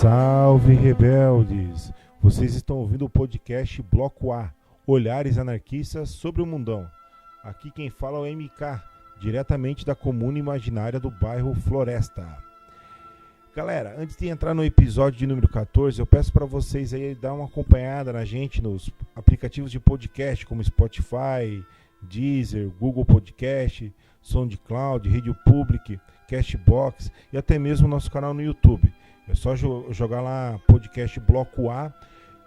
Salve, rebeldes! Vocês estão ouvindo o podcast Bloco A, Olhares Anarquistas sobre o Mundão. Aqui quem fala é o MK, diretamente da comuna imaginária do bairro Floresta. Galera, antes de entrar no episódio de número 14, eu peço para vocês aí dar uma acompanhada na gente nos aplicativos de podcast como Spotify, Deezer, Google Podcast, SoundCloud, Radio Public, Castbox e até mesmo nosso canal no YouTube. É só jogar lá podcast Bloco A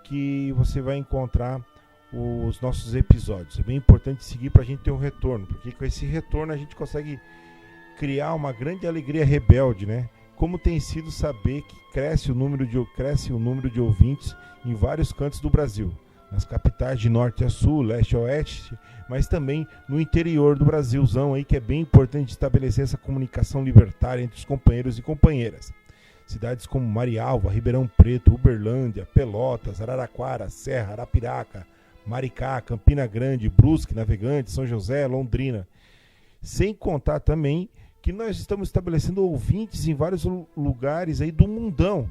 que você vai encontrar os nossos episódios. É bem importante seguir para a gente ter um retorno, porque com esse retorno a gente consegue criar uma grande alegria rebelde, né? Como tem sido saber que cresce o número de ouvintes em vários cantos do Brasil, nas capitais de norte a sul, leste a oeste, mas também no interior do Brasilzão aí, que é bem importante estabelecer essa comunicação libertária entre os companheiros e companheiras. Cidades como Marialva, Ribeirão Preto, Uberlândia, Pelotas, Araraquara, Serra, Arapiraca, Maricá, Campina Grande, Brusque, Navegantes, São José, Londrina. Sem contar também que nós estamos estabelecendo ouvintes em vários lugares aí do mundão,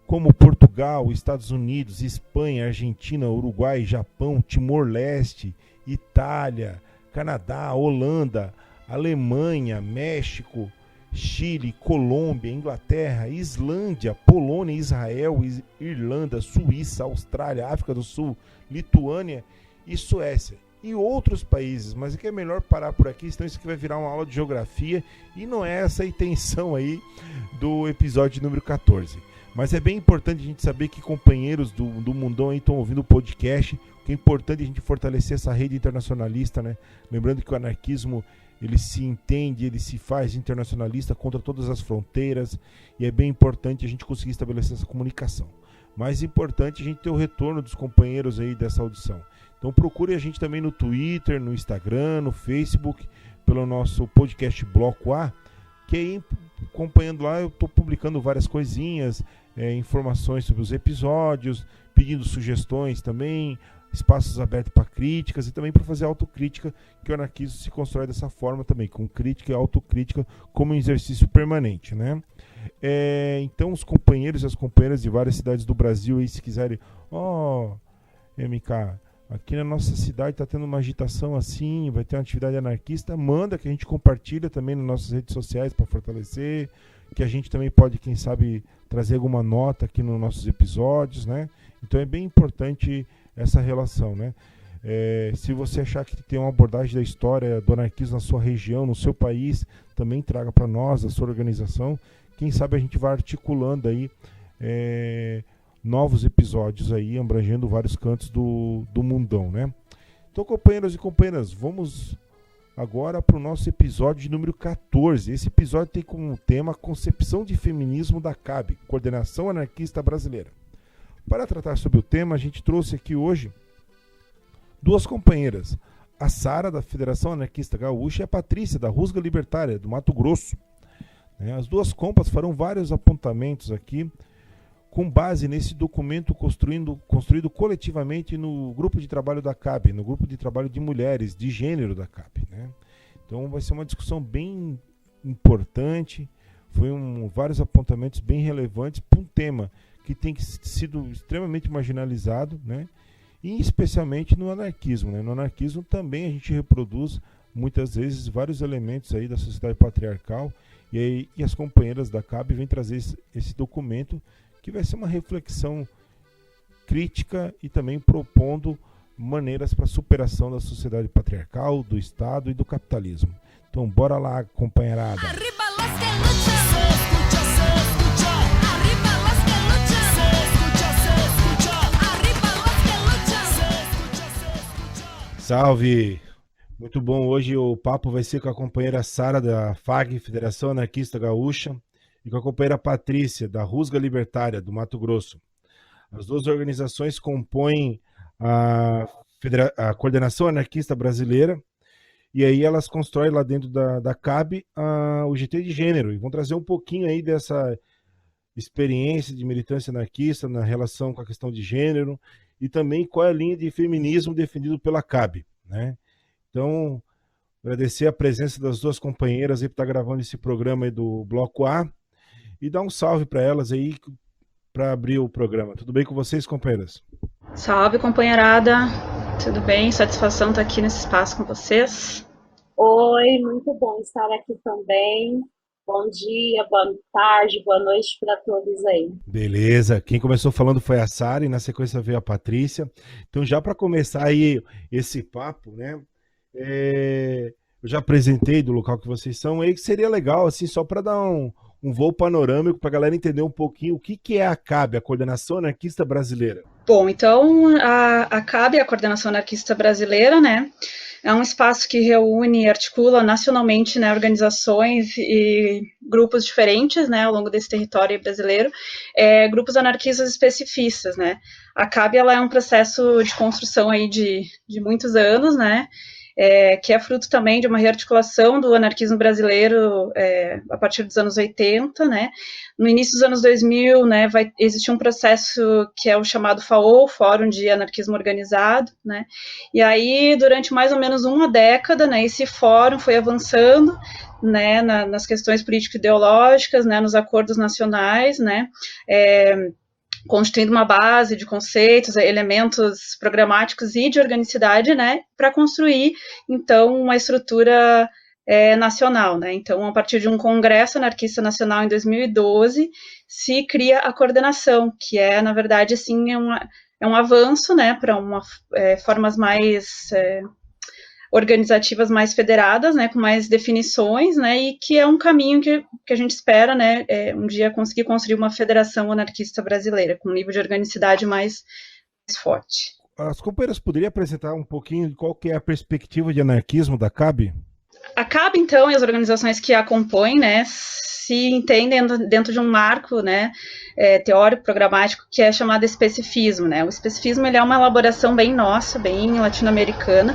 como Portugal, Estados Unidos, Espanha, Argentina, Uruguai, Japão, Timor-Leste, Itália, Canadá, Holanda, Alemanha, México, Chile, Colômbia, Inglaterra, Islândia, Polônia, Israel, Irlanda, Suíça, Austrália, África do Sul, Lituânia e Suécia. E outros países, mas é que é melhor parar por aqui, senão isso aqui vai virar uma aula de geografia e não é essa a intenção aí do episódio número 14. Mas é bem importante a gente saber que companheiros do mundão aí estão ouvindo o podcast, que é importante a gente fortalecer essa rede internacionalista, né? Lembrando que o anarquismo, ele se entende, ele se faz internacionalista contra todas as fronteiras e é bem importante a gente conseguir estabelecer essa comunicação. Mais importante a gente ter o retorno dos companheiros aí dessa audição. Então procure a gente também no Twitter, no Instagram, no Facebook, pelo nosso podcast Bloco A, que aí acompanhando lá eu estou publicando várias coisinhas, informações sobre os episódios, pedindo sugestões também, espaços abertos para críticas e também para fazer autocrítica, que o anarquismo se constrói dessa forma também, com crítica e autocrítica como um exercício permanente, né? Então os companheiros e as companheiras de várias cidades do Brasil aí, se quiserem, MK, aqui na nossa cidade está tendo uma agitação assim, vai ter uma atividade anarquista, manda que a gente compartilha também nas nossas redes sociais para fortalecer, que a gente também pode, quem sabe, trazer alguma nota aqui nos nossos episódios, né? Então é bem importante essa relação, né? Se você achar que tem uma abordagem da história do anarquismo na sua região, no seu país, também traga para nós, a sua organização. Quem sabe a gente vai articulando aí novos episódios aí, abrangendo vários cantos do mundão, né? Então, companheiros e companheiras, vamos agora para o nosso episódio de número 14. Esse episódio tem como tema a concepção de feminismo da CAB, Coordenação Anarquista Brasileira. Para tratar sobre o tema, a gente trouxe aqui hoje duas companheiras, a Sara, da Federação Anarquista Gaúcha, e a Patrícia, da Rusga Libertária, do Mato Grosso. As duas compas farão vários apontamentos aqui, com base nesse documento construído coletivamente no grupo de trabalho da CAB, no grupo de trabalho de mulheres, de gênero da CAB, né? Então vai ser uma discussão bem importante, vários apontamentos bem relevantes para um tema que tem sido extremamente marginalizado, né? E especialmente no anarquismo, né? No anarquismo também a gente reproduz muitas vezes vários elementos aí da sociedade patriarcal e as companheiras da CAB vêm trazer esse documento que vai ser uma reflexão crítica e também propondo maneiras para a superação da sociedade patriarcal, do Estado e do capitalismo. Então bora lá, companheirada! Salve! Muito bom, hoje o papo vai ser com a companheira Sara da FAG, Federação Anarquista Gaúcha, e com a companheira Patrícia, da Rusga Libertária, do Mato Grosso. As duas organizações compõem a Coordenação Anarquista Brasileira, e aí elas constroem lá dentro da CAB o GT de Gênero, e vão trazer um pouquinho aí dessa experiência de militância anarquista na relação com a questão de gênero, e também qual é a linha de feminismo defendido pela CAB, né? Então, agradecer a presença das duas companheiras aí por estar gravando esse programa aí do Bloco A e dar um salve para elas aí, para abrir o programa. Tudo bem com vocês, companheiras? Salve, companheirada. Tudo bem? Satisfação estar aqui nesse espaço com vocês. Oi, muito bom estar aqui também. Bom dia, boa tarde, boa noite para todos aí. Beleza, quem começou falando foi a Sara e na sequência veio a Patrícia. Então já para começar aí esse papo, né, eu já apresentei do local que vocês são, aí que seria legal, assim, só para dar um voo panorâmico para a galera entender um pouquinho o que é a CAB, a Coordenação Anarquista Brasileira. Bom, então a CAB, a Coordenação Anarquista Brasileira, né, é um espaço que reúne e articula nacionalmente, né, organizações e grupos diferentes, né, ao longo desse território brasileiro, grupos anarquistas especificistas, né. A CAB, ela é um processo de construção aí de muitos anos, né, que é fruto também de uma rearticulação do anarquismo brasileiro a partir dos anos 80, né. No início dos anos 2000, né, vai existir um processo que é o chamado FAO, Fórum de Anarquismo Organizado, né, e aí, durante mais ou menos uma década, né, esse fórum foi avançando, né, nas questões político-ideológicas, né, nos acordos nacionais, né, constituindo uma base de conceitos, elementos programáticos e de organicidade, né, para construir, então, uma estrutura nacional, né. Então, a partir de um congresso anarquista nacional em 2012, se cria a coordenação, que é, na verdade, assim, é um avanço, né, para formas mais organizativas mais federadas, né, com mais definições, né, e que é um caminho que a gente espera, né, um dia conseguir construir uma federação anarquista brasileira, com um nível de organicidade mais forte. As companheiras poderiam apresentar um pouquinho de qual que é a perspectiva de anarquismo da CAB? A CAB, então, e as organizações que a compõem, né, se entendem dentro de um marco, né, teórico, programático, que é chamado especificismo, né. O especificismo, ele é uma elaboração bem nossa, bem latino-americana,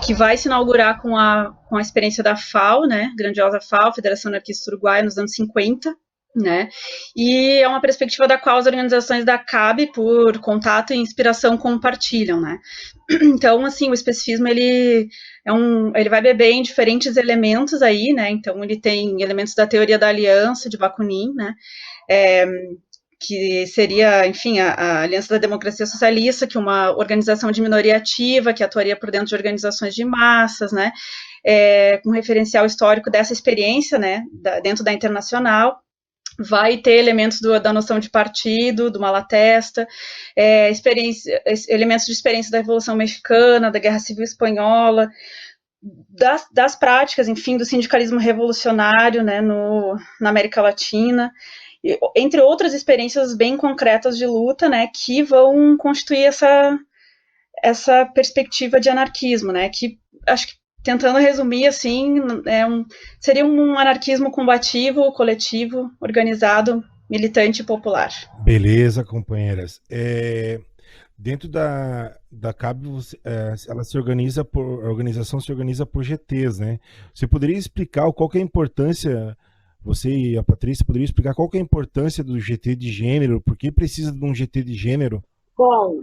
que vai se inaugurar com a experiência da FAO, né, grandiosa FAO, Federação Anarquista Uruguaia, nos anos 50, né, e é uma perspectiva da qual as organizações da CAB, por contato e inspiração, compartilham, né. Então, assim, o especificismo, ele vai beber em diferentes elementos aí, né, então ele tem elementos da teoria da aliança, de Bakunin, né, que seria, enfim, a Aliança da Democracia Socialista, que é uma organização de minoria ativa, que atuaria por dentro de organizações de massas, né, com referencial histórico dessa experiência, né, dentro da Internacional. Vai ter elementos da noção de partido, do Malatesta, elementos de experiência da Revolução Mexicana, da Guerra Civil Espanhola, das práticas, enfim, do sindicalismo revolucionário, né, na América Latina, entre outras experiências bem concretas de luta, né, que vão constituir essa perspectiva de anarquismo, né, que acho que, tentando resumir, assim, seria um anarquismo combativo, coletivo, organizado, militante e popular. Beleza, companheiras. Dentro da CAB, ela se organiza a organização se organiza por GTs, né? Você poderia explicar qual que é a importância, você e a Patrícia poderiam explicar qual que é a importância do GT de gênero, por que precisa de um GT de gênero? Bom,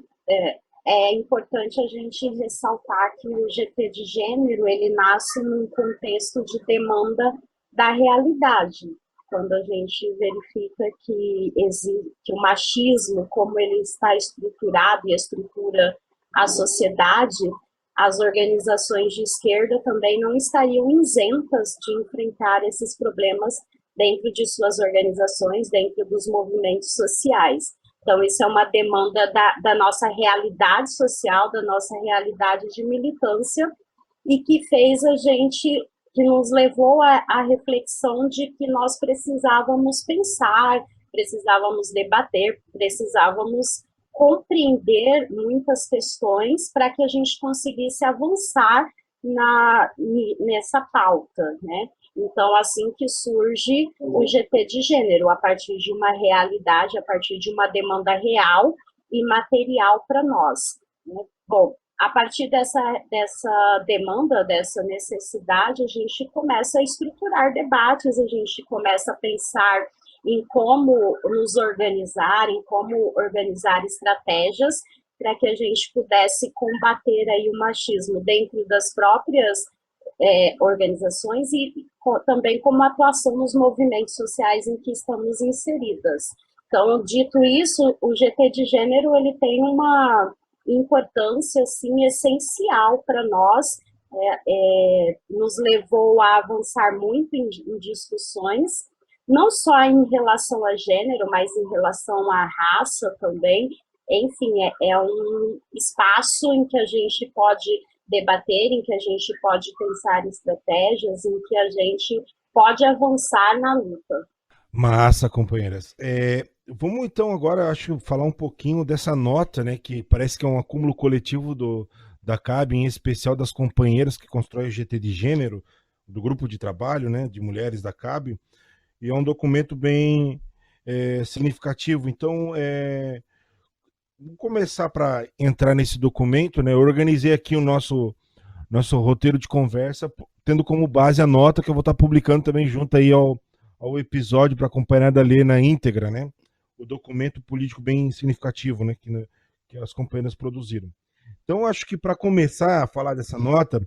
é importante a gente ressaltar que o GT de gênero, ele nasce num contexto de demanda da realidade. Quando a gente verifica que o machismo, como ele está estruturado e estrutura a sociedade, as organizações de esquerda também não estariam isentas de enfrentar esses problemas dentro de suas organizações, dentro dos movimentos sociais. Então, isso é uma demanda da nossa realidade social, da nossa realidade de militância, e que fez que nos levou à reflexão de que nós precisávamos pensar, precisávamos debater, precisávamos compreender muitas questões para que a gente conseguisse avançar nessa pauta, né? Então, assim que surge o GT de gênero, a partir de uma realidade, a partir de uma demanda real e material para nós, né? Bom, a partir dessa demanda, dessa necessidade, a gente começa a estruturar debates, a gente começa a pensar em como nos organizar, em como organizar estratégias para que a gente pudesse combater aí o machismo dentro das próprias organizações e também como atuação nos movimentos sociais em que estamos inseridas. Então, dito isso, o GT de gênero ele tem uma importância assim, essencial para nós, nos levou a avançar muito em discussões, não só em relação a gênero, mas em relação à raça também. Enfim, é um espaço em que a gente pode debater, em que a gente pode pensar em estratégias, em que a gente pode avançar na luta. Massa, companheiras. Vamos então agora, acho, falar um pouquinho dessa nota, né, que parece que é um acúmulo coletivo da CAB, em especial das companheiras que constroem o GT de gênero, do grupo de trabalho, né, de mulheres da CAB, e é um documento bem significativo. Então, vamos começar para entrar nesse documento, né? Eu organizei aqui o nosso roteiro de conversa, tendo como base a nota que eu vou estar publicando também junto aí ao episódio para acompanhar da ler na íntegra, né? O documento político bem significativo, né? Que as companheiras produziram. Então, acho que para começar a falar dessa nota,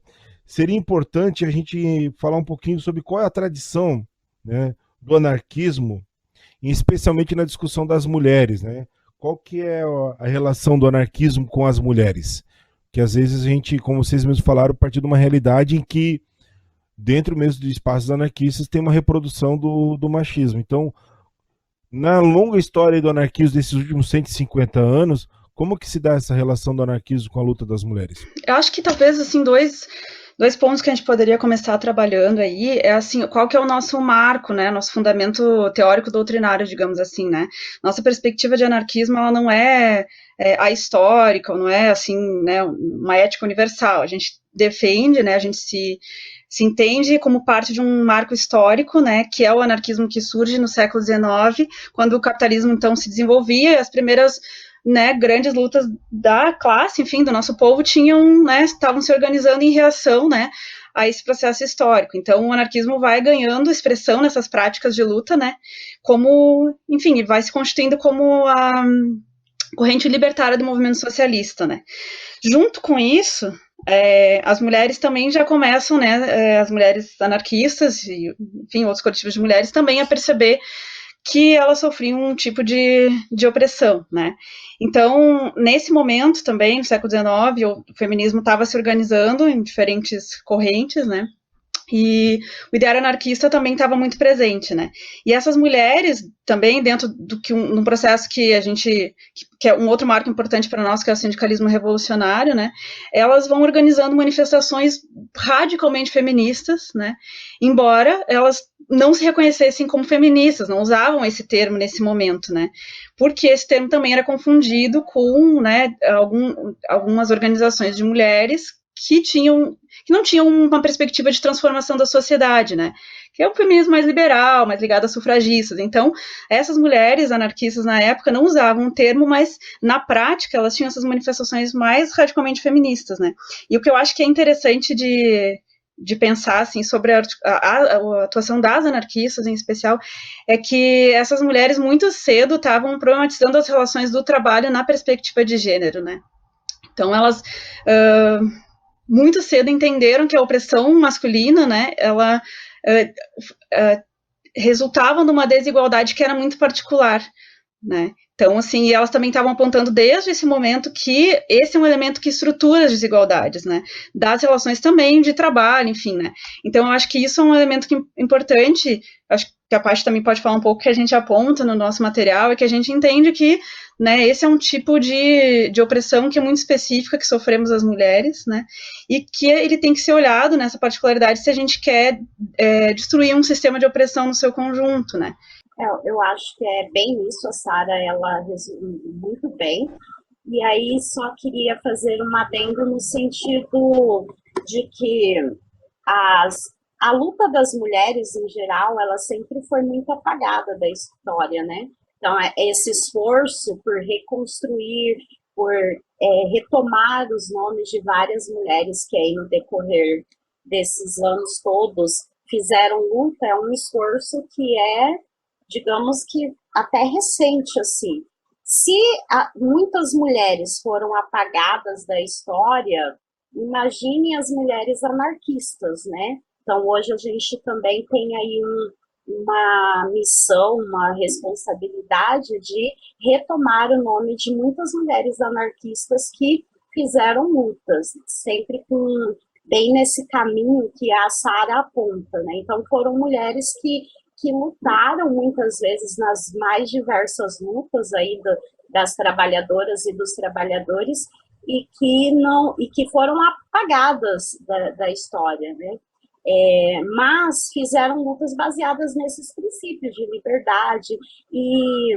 seria importante a gente falar um pouquinho sobre qual é a tradição, né, do anarquismo, e especialmente na discussão das mulheres, né? Qual que é a relação do anarquismo com as mulheres? Que às vezes a gente, como vocês mesmos falaram, partir de uma realidade em que dentro mesmo de espaços anarquistas tem uma reprodução do machismo. Então, na longa história do anarquismo desses últimos 150 anos, como que se dá essa relação do anarquismo com a luta das mulheres? Eu acho que talvez, assim, dois pontos que a gente poderia começar trabalhando aí é, assim, qual que é o nosso marco, né, nosso fundamento teórico doutrinário, digamos assim, né. Nossa perspectiva de anarquismo, ela não é a histórica, não é, assim, né, uma ética universal. A gente defende, né, a gente se entende como parte de um marco histórico, né, que é o anarquismo que surge no século XIX, quando o capitalismo, então, se desenvolvia, e as primeiras, né, grandes lutas da classe, enfim, do nosso povo, tinham, né, estavam se organizando em reação, né, a esse processo histórico. Então, o anarquismo vai ganhando expressão nessas práticas de luta, né, como, enfim, vai se constituindo como a corrente libertária do movimento socialista, né. Junto com isso, as mulheres também já começam, né, as mulheres anarquistas e, enfim, outros coletivos de mulheres também a perceber que elas sofriam um tipo de opressão, né? Então, nesse momento também, no século XIX, o feminismo estava se organizando em diferentes correntes, né? E o ideário anarquista também estava muito presente, né? E essas mulheres também, dentro do que num processo que a gente, que é um outro marco importante para nós, que é o sindicalismo revolucionário, né? Elas vão organizando manifestações radicalmente feministas, né? Embora elas não se reconhecessem como feministas, não usavam esse termo nesse momento, né? Porque esse termo também era confundido com, né, algumas organizações de mulheres que não tinham uma perspectiva de transformação da sociedade, né? Que é um feminismo mais liberal, mais ligado a sufragistas. Então, essas mulheres anarquistas na época não usavam o termo, mas na prática elas tinham essas manifestações mais radicalmente feministas, né? E o que eu acho que é interessante de pensar assim, sobre a atuação das anarquistas em especial, é que essas mulheres muito cedo estavam problematizando as relações do trabalho na perspectiva de gênero, né? Então elas muito cedo entenderam que a opressão masculina, né, ela resultava numa desigualdade que era muito particular, né? Então, assim, elas também estavam apontando desde esse momento que esse é um elemento que estrutura as desigualdades, né? Das relações também de trabalho, enfim, né? Então, eu acho que isso é um elemento importante, acho que a Paty também pode falar um pouco, que a gente aponta no nosso material, e que a gente entende que, né, esse é um tipo de opressão que é muito específica, que sofremos as mulheres, né? E que ele tem que ser olhado nessa particularidade se a gente quer destruir um sistema de opressão no seu conjunto, né? Eu acho que é bem isso, a Sara, ela resumiu muito bem. E aí só queria fazer um adendo no sentido de que a luta das mulheres, em geral, ela sempre foi muito apagada da história, né? Então, esse esforço por reconstruir, por retomar os nomes de várias mulheres que aí no decorrer desses anos todos fizeram luta, é um esforço que digamos que até recente, assim. Se muitas mulheres foram apagadas da história, imagine as mulheres anarquistas, né? Então, hoje a gente também tem aí uma missão, uma responsabilidade de retomar o nome de muitas mulheres anarquistas que fizeram lutas, sempre bem nesse caminho que a Sara aponta, né? Então foram mulheres que lutaram muitas vezes nas mais diversas lutas aí das trabalhadoras e dos trabalhadores e que foram apagadas da história, né? Mas fizeram lutas baseadas nesses princípios de liberdade e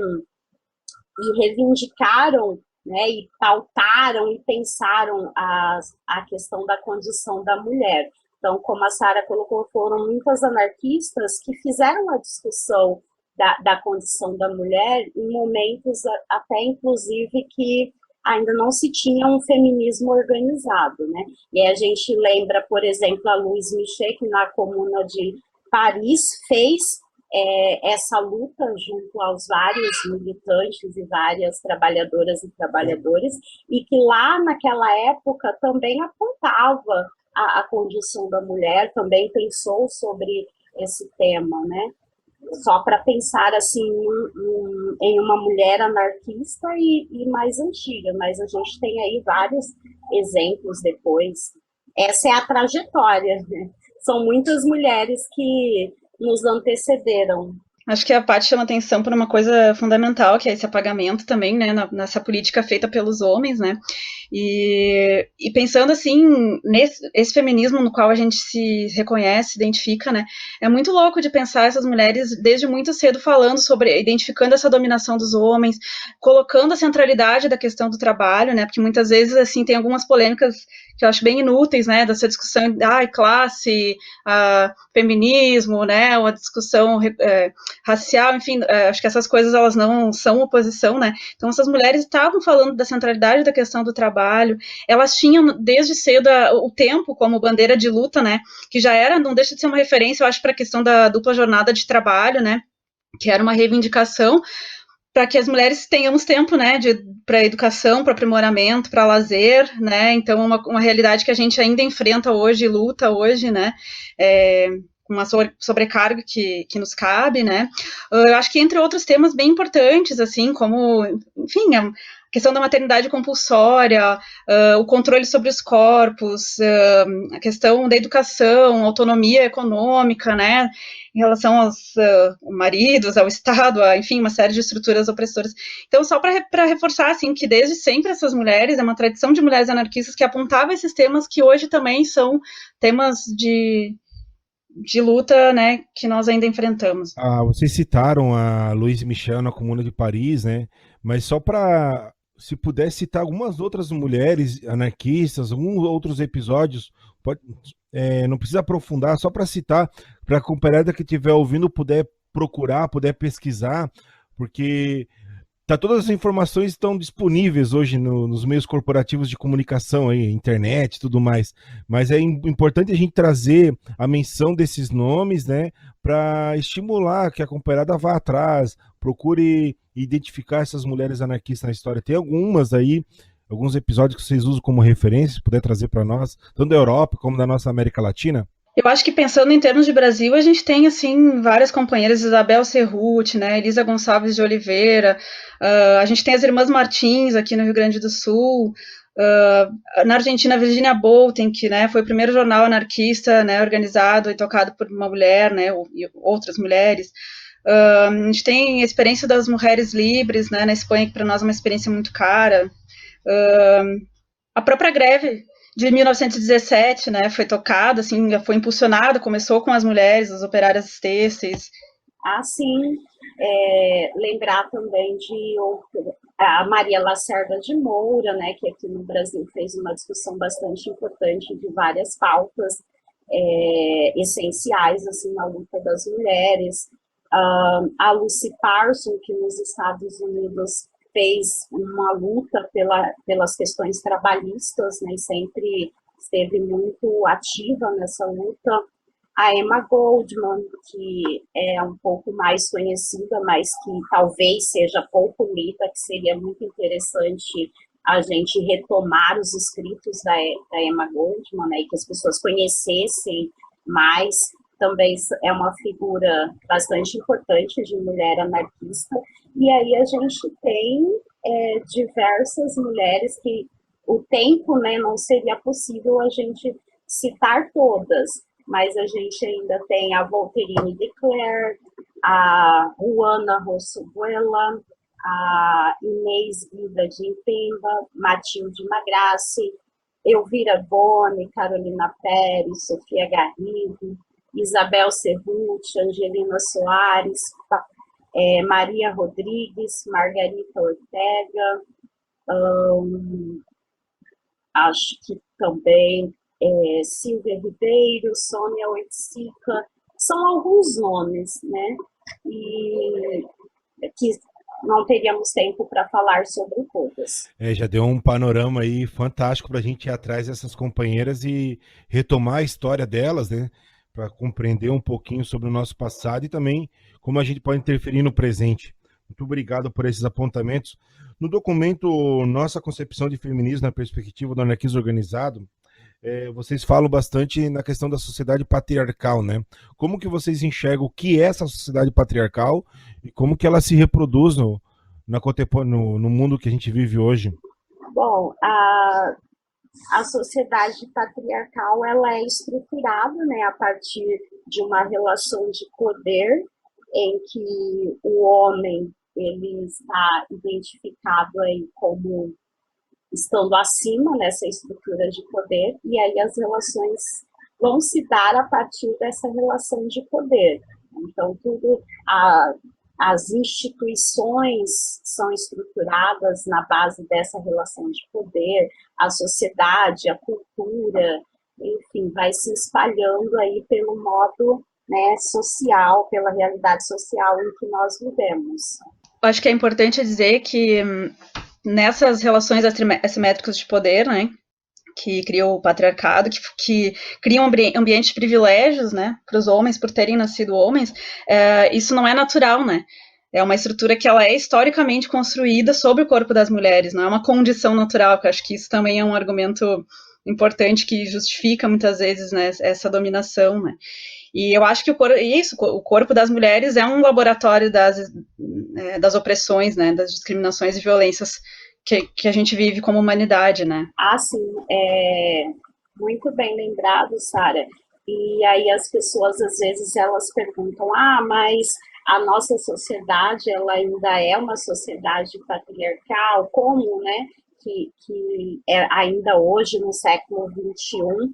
reivindicaram, né, e pautaram e pensaram a questão da condição da mulher. Então, como a Sara colocou, foram muitas anarquistas que fizeram a discussão da condição da mulher em momentos até, inclusive, que ainda não se tinha um feminismo organizado, né? E aí a gente lembra, por exemplo, a Louise Michel, que na Comuna de Paris fez essa luta junto aos vários militantes e várias trabalhadoras e trabalhadores, e que lá naquela época também apontava a condição da mulher, também pensou sobre esse tema, né? Só para pensar assim em uma mulher anarquista e mais antiga, mas a gente tem aí vários exemplos depois. Essa é a trajetória, né? São muitas mulheres que nos antecederam. Acho que a Paty chama atenção para uma coisa fundamental, que é esse apagamento também, né, nessa política feita pelos homens, né, e pensando assim, esse feminismo no qual a gente se reconhece, se identifica, né, é muito louco de pensar essas mulheres desde muito cedo falando sobre, identificando essa dominação dos homens, colocando a centralidade da questão do trabalho, né, porque muitas vezes, assim, tem algumas polêmicas que eu acho bem inúteis, né, dessa discussão, classe, feminismo, né, uma discussão racial, enfim, acho que essas coisas elas não são oposição, né? Então essas mulheres estavam falando da centralidade da questão do trabalho, elas tinham desde cedo o tempo como bandeira de luta, né? Que já era, não deixa de ser uma referência, eu acho, para a questão da dupla jornada de trabalho, né? Que era uma reivindicação para que as mulheres tenhamos tempo, né, para educação, para aprimoramento, para lazer, né, então uma realidade que a gente ainda enfrenta hoje, luta hoje, né, uma sobrecarga que nos cabe, né, eu acho que entre outros temas bem importantes, assim, como, enfim, a questão da maternidade compulsória, o controle sobre os corpos, a questão da educação, autonomia econômica, né, em relação aos maridos, ao Estado, enfim, uma série de estruturas opressoras. Então, só para reforçar, assim, que desde sempre essas mulheres, é uma tradição de mulheres anarquistas que apontavam esses temas que hoje também são temas de luta, né, que nós ainda enfrentamos. Vocês citaram a Louise Michel na Comuna de Paris, né? Mas só para, se puder citar algumas outras mulheres anarquistas, alguns outros episódios, não precisa aprofundar, só para citar, para a companheira que estiver ouvindo puder procurar, puder pesquisar, porque todas as informações estão disponíveis hoje nos meios corporativos de comunicação, aí, internet e tudo mais. Mas é importante a gente trazer a menção desses nomes, né, para estimular que a companheirada vá atrás, procure identificar essas mulheres anarquistas na história. Tem algumas aí, alguns episódios que vocês usam como referência, se puder trazer para nós, tanto da Europa como da nossa América Latina. Eu acho que pensando em termos de Brasil, a gente tem, assim, várias companheiras, Isabel Cerruti, né, Elisa Gonçalves de Oliveira, a gente tem as Irmãs Martins aqui no Rio Grande do Sul, na Argentina, Virginia Bolten, que, né, foi o primeiro jornal anarquista, né, organizado e tocado por uma mulher, né, e outras mulheres. A gente tem a experiência das mulheres livres, né, na Espanha, que para nós é uma experiência muito cara. A própria greve de 1917, né, foi tocada, assim, foi impulsionada, começou com as mulheres, as operárias têxteis. Sim, lembrar também de a Maria Lacerda de Moura, né, que aqui no Brasil fez uma discussão bastante importante de várias pautas essenciais, assim, na luta das mulheres. A Lucy Parson, que nos Estados Unidos fez uma luta pelas questões trabalhistas, né, e sempre esteve muito ativa nessa luta. A Emma Goldman, que é um pouco mais conhecida, mas que talvez seja pouco lida, que seria muito interessante a gente retomar os escritos da Emma Goldman, né, e que as pessoas conhecessem mais também é uma figura bastante importante de mulher anarquista, e aí a gente tem diversas mulheres que o tempo, né, não seria possível a gente citar todas, mas a gente ainda tem a Volterine de Clerc, a Juana Rossuela, a Inês Guida de Impemba, Matilde Magrassi, Elvira Boni, Carolina Pérez, Sofia Garrido, Isabel Cerruti, Angelina Soares, Maria Rodrigues, Margarita Ortega, acho que também Silvia Ribeiro, Sônia Oiticica, são alguns nomes, né? E que não teríamos tempo para falar sobre todas. Já deu um panorama aí fantástico para a gente ir atrás dessas companheiras e retomar a história delas, né? Para compreender um pouquinho sobre o nosso passado e também como a gente pode interferir no presente. Muito obrigado por esses apontamentos. No documento Nossa Concepção de Feminismo na Perspectiva do Anarquismo Organizado, vocês falam bastante na questão da sociedade patriarcal, né? Como que vocês enxergam o que é essa sociedade patriarcal e como que ela se reproduz no mundo que a gente vive hoje? Bom, a sociedade patriarcal ela é estruturada, né, a partir de uma relação de poder em que o homem ele está identificado aí como estando acima nessa estrutura de poder, e aí as relações vão se dar a partir dessa relação de poder. Então, as instituições são estruturadas na base dessa relação de poder, a sociedade, a cultura, enfim, vai se espalhando aí pelo modo, né, social, pela realidade social em que nós vivemos. Acho que é importante dizer que nessas relações assimétricas de poder, né, que criou o patriarcado, que criam ambientes de privilégios, né, para os homens por terem nascido homens, isso não é natural, né? É uma estrutura que ela é historicamente construída sobre o corpo das mulheres, não é uma condição natural, que eu acho que isso também é um argumento importante que justifica muitas vezes, né, essa dominação, né? E eu acho que o corpo das mulheres é um laboratório das opressões, né, das discriminações e violências que a gente vive como humanidade, né? Sim, muito bem lembrado, Sara. E aí as pessoas, às vezes, elas perguntam, mas a nossa sociedade, ela ainda é uma sociedade patriarcal, como, né, que ainda hoje, no século XXI,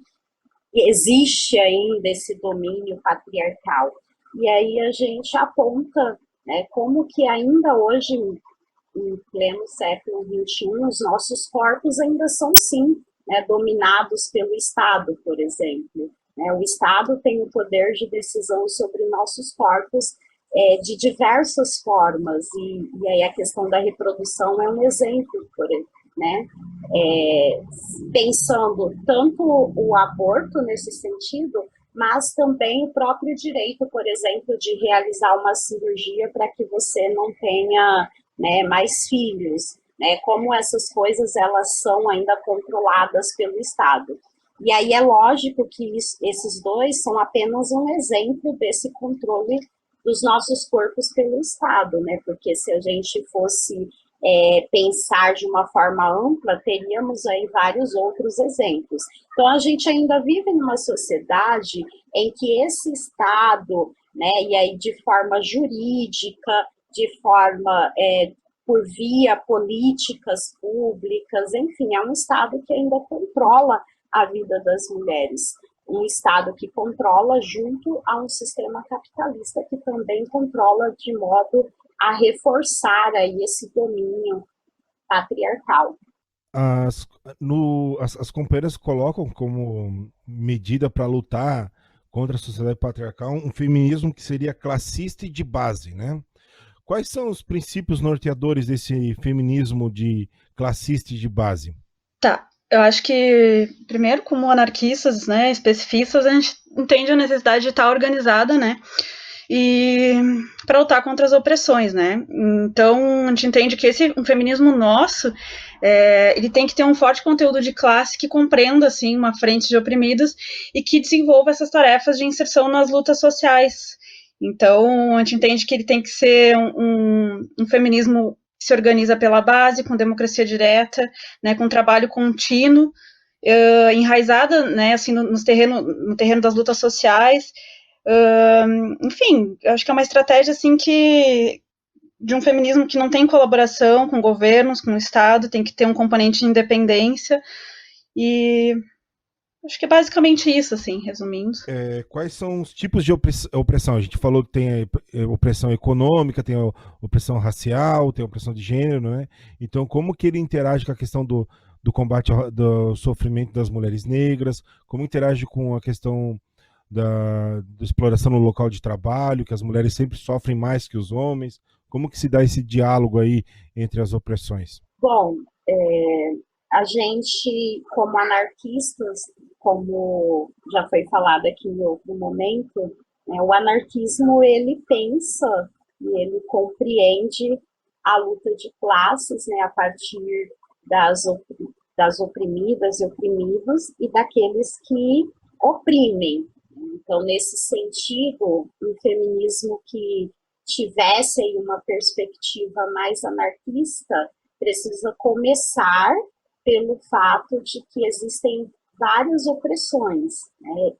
existe ainda esse domínio patriarcal. E aí a gente aponta, né, como que ainda hoje, em pleno século XXI, os nossos corpos ainda são, sim, né, dominados pelo Estado, por exemplo. O Estado tem o poder de decisão sobre nossos corpos de diversas formas, e aí a questão da reprodução é um exemplo, né? Pensando tanto o aborto nesse sentido, mas também o próprio direito, por exemplo, de realizar uma cirurgia para que você não tenha, né, mais filhos, né? Como essas coisas elas são ainda controladas pelo Estado. E aí é lógico que esses dois são apenas um exemplo desse controle dos nossos corpos pelo Estado, né? Porque se a gente fosse pensar de uma forma ampla, teríamos aí vários outros exemplos. Então, a gente ainda vive numa sociedade em que esse Estado, né, e aí de forma jurídica, de forma por via políticas públicas, enfim, é um Estado que ainda controla a vida das mulheres. Um Estado que controla junto a um sistema capitalista que também controla de modo a reforçar aí esse domínio patriarcal. As companheiras colocam como medida para lutar contra a sociedade patriarcal um feminismo que seria classista e de base, né? Quais são os princípios norteadores desse feminismo de classista e de base? Tá, eu acho que, primeiro, como anarquistas, né, especificistas, a gente entende a necessidade de estar organizada, né, e para lutar contra as opressões, né? Então, a gente entende que um feminismo nosso, ele tem que ter um forte conteúdo de classe que compreenda, assim, uma frente de oprimidos e que desenvolva essas tarefas de inserção nas lutas sociais. Então, a gente entende que ele tem que ser um feminismo que se organiza pela base, com democracia direta, né, com trabalho contínuo, enraizada, né, assim, no terreno das lutas sociais. Enfim, eu acho que é uma estratégia assim de um feminismo que não tem colaboração com governos, com o Estado, tem que ter um componente de independência, e acho que é basicamente isso, assim, resumindo. Quais são os tipos de opressão? A gente falou que tem a opressão econômica, tem a opressão racial, tem a opressão de gênero, né? Então, como que ele interage com a questão do combate do sofrimento das mulheres negras? Como interage com a questão da exploração no local de trabalho, que as mulheres sempre sofrem mais que os homens? Como que se dá esse diálogo aí entre as opressões? Bom, a gente, como anarquistas, como já foi falado aqui em outro momento, o anarquismo, ele pensa e ele compreende a luta de classes, né, a partir das oprimidas e oprimidos e daqueles que oprimem. Então, nesse sentido, um feminismo que tivesse aí uma perspectiva mais anarquista precisa começar pelo fato de que existem várias opressões, né?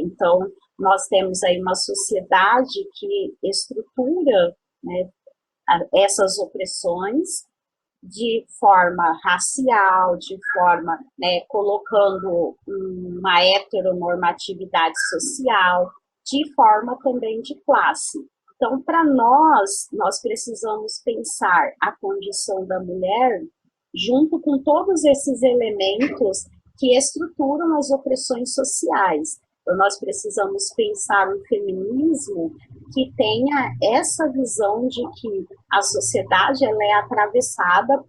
Então, nós temos aí uma sociedade que estrutura, né, essas opressões de forma racial, de forma, né, colocando uma heteronormatividade social, de forma também de classe. Então, para nós precisamos pensar a condição da mulher junto com todos esses elementos que estruturam as opressões sociais. Então, nós precisamos pensar um feminismo que tenha essa visão de que a sociedade ela é atravessada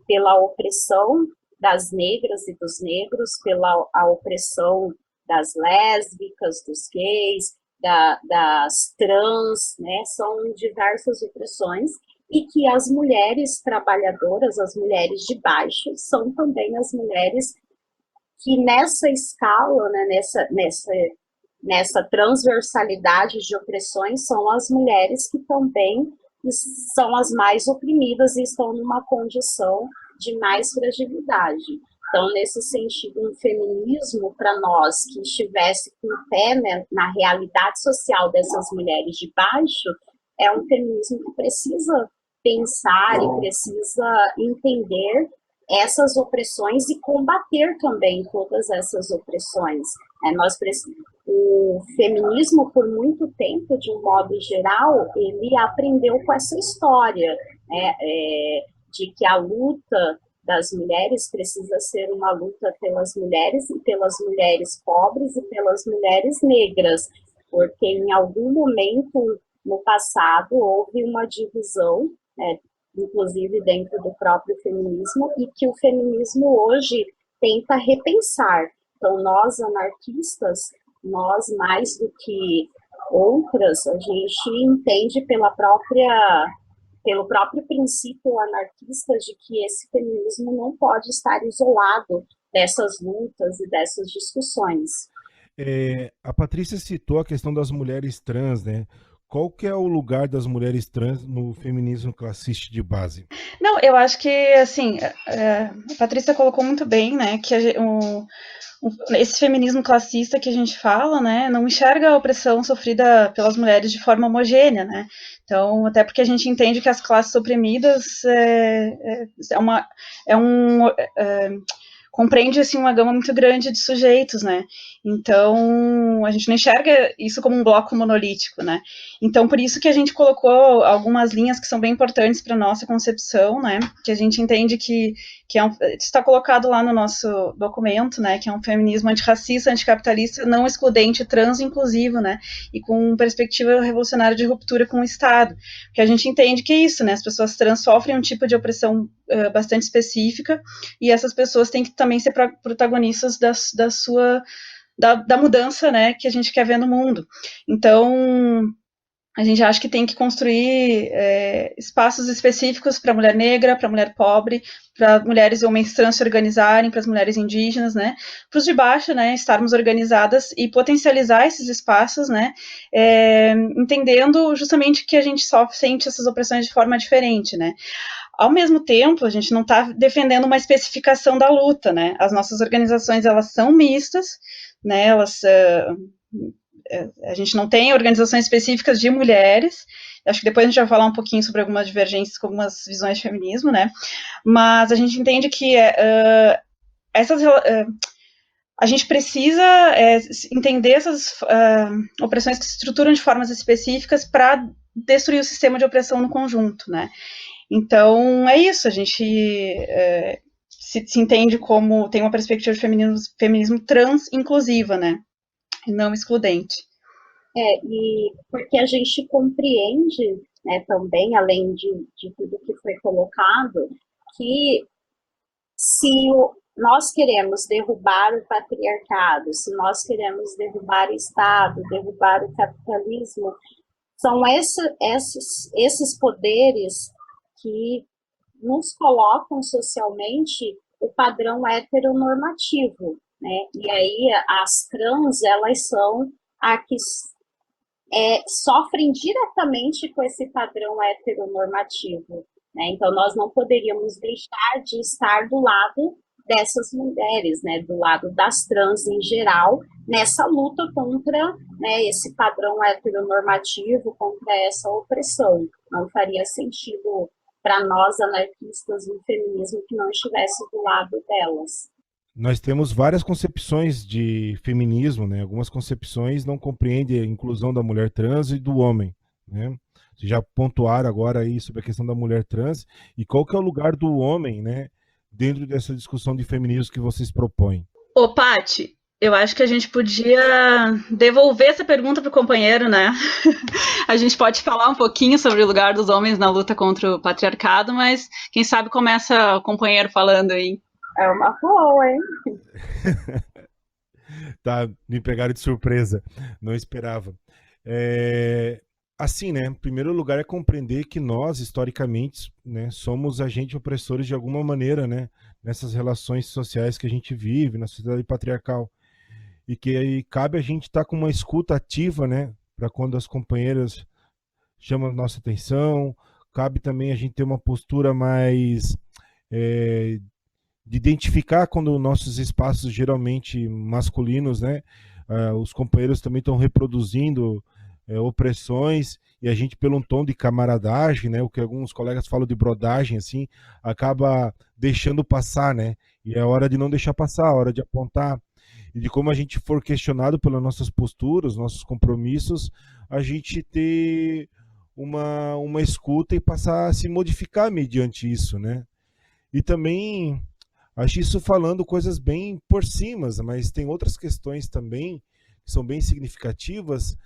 pela opressão das negras e dos negros, pela a opressão das lésbicas, dos gays, das trans, né? São diversas opressões, e que as mulheres trabalhadoras, as mulheres de baixo, são também as mulheres que nessa escala, né, nessa transversalidade de opressões, são as mulheres que também são as mais oprimidas e estão numa condição de mais fragilidade. Então, nesse sentido, um feminismo para nós que estivesse com o pé, né, na realidade social dessas mulheres de baixo, é um feminismo que precisa pensar e precisa entender essas opressões e combater também todas essas opressões. O feminismo, por muito tempo, de um modo geral, ele aprendeu com essa história, né, de que a luta das mulheres precisa ser uma luta pelas mulheres e pelas mulheres pobres e pelas mulheres negras, porque em algum momento no passado houve uma divisão, né, inclusive dentro do próprio feminismo, e que o feminismo hoje tenta repensar. Então, nós anarquistas, nós mais do que outras, a gente entende pelo próprio princípio anarquista de que esse feminismo não pode estar isolado dessas lutas e dessas discussões. A Patrícia citou a questão das mulheres trans, né? Qual que é o lugar das mulheres trans no feminismo classista de base? Não, eu acho que, assim, a Patrícia colocou muito bem, né, que esse feminismo classista que a gente fala, né, não enxerga a opressão sofrida pelas mulheres de forma homogênea, né? Então, até porque a gente entende que as classes oprimidas compreende assim uma gama muito grande de sujeitos, né? Então a gente não enxerga isso como um bloco monolítico, né? Então por isso que a gente colocou algumas linhas que são bem importantes para nossa concepção, né? Que a gente entende que está colocado lá no nosso documento, né? Que é um feminismo antirracista, anticapitalista, não excludente, trans-inclusivo, né? E com perspectiva revolucionária de ruptura com o Estado, porque a gente entende que é isso, né? As pessoas trans sofrem um tipo de opressão bastante específica, e essas pessoas têm que também ser protagonistas da mudança, né, que a gente quer ver no mundo. Então, A gente acha que tem que construir espaços específicos para a mulher negra, para a mulher pobre, para mulheres e homens trans se organizarem, para as mulheres indígenas, né? Para os de baixo, né? Estarmos organizadas e potencializar esses espaços, né? Entendendo justamente que a gente sente essas opressões de forma diferente, né? Ao mesmo tempo, a gente não está defendendo uma especificação da luta, né? As nossas organizações, elas são mistas, né? A gente não tem organizações específicas de mulheres. Acho que depois a gente vai falar um pouquinho sobre algumas divergências com algumas visões de feminismo, né? Mas a gente entende que a gente precisa entender essas opressões que se estruturam de formas específicas para destruir o sistema de opressão no conjunto, né? Então, é isso, a gente se entende como tem uma perspectiva de feminismo trans inclusiva, né? E não excludente. E porque a gente compreende, né, também, além de tudo que foi colocado, que se nós queremos derrubar o patriarcado, se nós queremos derrubar o Estado, derrubar o capitalismo, são esses poderes que nos colocam socialmente o padrão heteronormativo, né? E aí as trans, elas são a que sofrem diretamente com esse padrão heteronormativo, né? Então nós não poderíamos deixar de estar do lado dessas mulheres, né, do lado das trans em geral, nessa luta contra, né, esse padrão heteronormativo, contra essa opressão. Não faria sentido para nós anarquistas um feminismo que não estivesse do lado delas. Nós temos várias concepções de feminismo, né? Algumas concepções não compreendem a inclusão da mulher trans e do homem, né? Vocês já pontuaram agora aí sobre a questão da mulher trans e qual que é o lugar do homem, né, dentro dessa discussão de feminismo que vocês propõem. Ô, Paty, eu acho que a gente podia devolver essa pergunta para o companheiro, né? A gente pode falar um pouquinho sobre o lugar dos homens na luta contra o patriarcado, mas quem sabe começa o companheiro falando aí. É uma boa, hein? Tá, me pegaram de surpresa, não esperava. Assim, né, em primeiro lugar é compreender que nós, historicamente, né, somos agentes opressores de alguma maneira, né, nessas relações sociais que a gente vive, na sociedade patriarcal. E que aí cabe a gente estar com uma escuta ativa, né, para quando as companheiras chamam a nossa atenção, cabe também a gente ter uma postura mais de identificar quando nossos espaços geralmente masculinos, né, os companheiros também estão reproduzindo opressões e a gente pelo um tom de camaradagem, né, o que alguns colegas falam de brodagem, assim, acaba deixando passar, né, e é hora de não deixar passar, é hora de apontar. E de como a gente for questionado pelas nossas posturas, nossos compromissos, a gente ter uma escuta e passar a se modificar mediante isso, né? E também, acho isso falando coisas bem por cima, mas tem outras questões também que são bem significativas,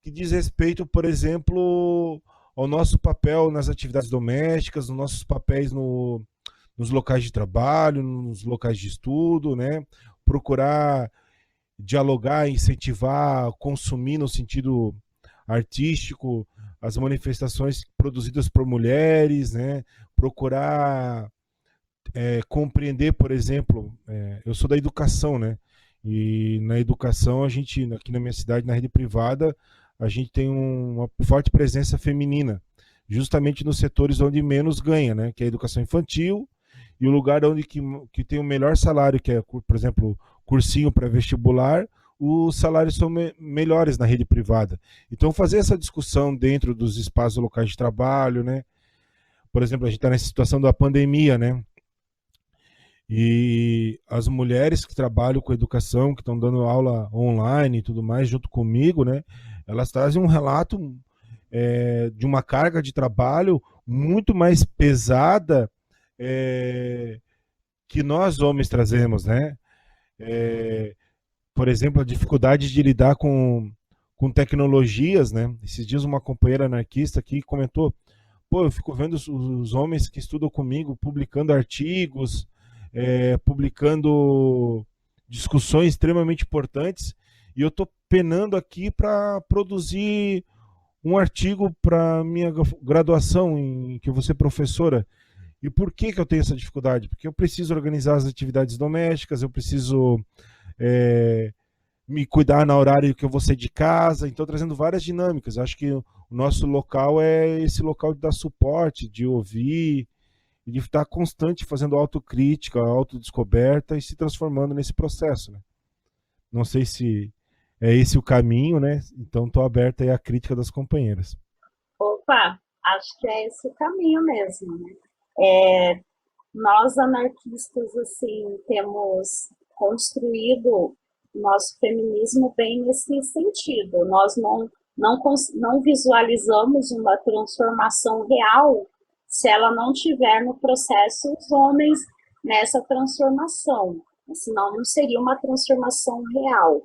que diz respeito, por exemplo, ao nosso papel nas atividades domésticas, nos nossos papéis nos locais de trabalho, nos locais de estudo, né? Procurar dialogar, incentivar, consumir no sentido artístico as manifestações produzidas por mulheres, né? Procurar compreender, por exemplo, eu sou da educação, né? E na educação a gente, aqui na minha cidade, na rede privada, a gente tem uma forte presença feminina, justamente nos setores onde menos ganha, né? Que é a educação infantil e o lugar onde que tem o melhor salário, que é, por exemplo, cursinho pré-vestibular, os salários são melhores na rede privada. Então, fazer essa discussão dentro dos espaços locais de trabalho, né? Por exemplo, a gente está nessa situação da pandemia, né? E as mulheres que trabalham com educação, que estão dando aula online e tudo mais, junto comigo, né? Elas trazem um relato de uma carga de trabalho muito mais pesada que nós homens trazemos, né? Por exemplo, a dificuldade de lidar com tecnologias, né? Esses dias uma companheira anarquista aqui comentou, pô, eu fico vendo os homens que estudam comigo publicando artigos, publicando discussões extremamente importantes, e eu estou penando aqui para produzir um artigo para minha graduação, em que eu vou ser professora. E por que eu tenho essa dificuldade? Porque eu preciso organizar as atividades domésticas, eu preciso me cuidar no horário que eu vou sair de casa, então trazendo várias dinâmicas. Acho que o nosso local é esse local de dar suporte, de ouvir, e de estar constante fazendo autocrítica, autodescoberta e se transformando nesse processo, né? Não sei se é esse o caminho, né? Então estou aberto aí à crítica das companheiras. Opa, acho que é esse o caminho mesmo, né? Nós anarquistas, assim, temos construído nosso feminismo bem nesse sentido. Nós não visualizamos uma transformação real se ela não tiver no processo os homens nessa transformação. Senão não seria uma transformação real.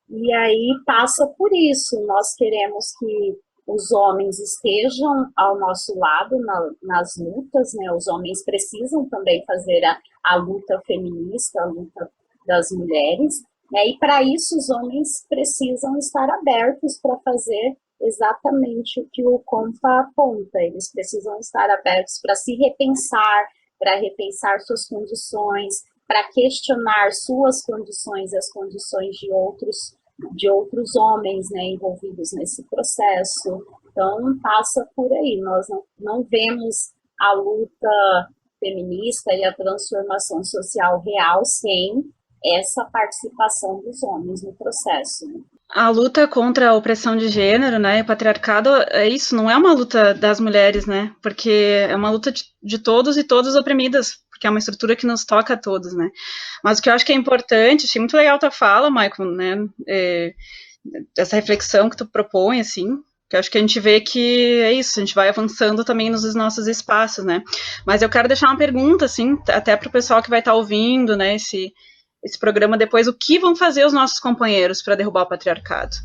E aí passa por isso. Nós queremos que os homens estejam ao nosso lado nas lutas, né? Os homens precisam também fazer a luta feminista, a luta das mulheres, né? E para isso os homens precisam estar abertos para fazer exatamente o que o Compa aponta. Eles precisam estar abertos para se repensar, para repensar suas condições, para questionar suas condições e as condições de outros homens, né, envolvidos nesse processo. Então, passa por aí. Nós não vemos a luta feminista e a transformação social real sem essa participação dos homens no processo. A luta contra a opressão de gênero, né, e o patriarcado, é isso, não é uma luta das mulheres, né, porque é uma luta de todos e todas oprimidas, porque é uma estrutura que nos toca a todos, né. Mas o que eu acho que é importante, achei muito legal a tua fala, Michael, né, essa reflexão que tu propõe, assim, que eu acho que a gente vê que é isso, a gente vai avançando também nos nossos espaços, né. Mas eu quero deixar uma pergunta, assim, até para o pessoal que vai estar ouvindo, né, esse programa depois, o que vão fazer os nossos companheiros para derrubar o patriarcado?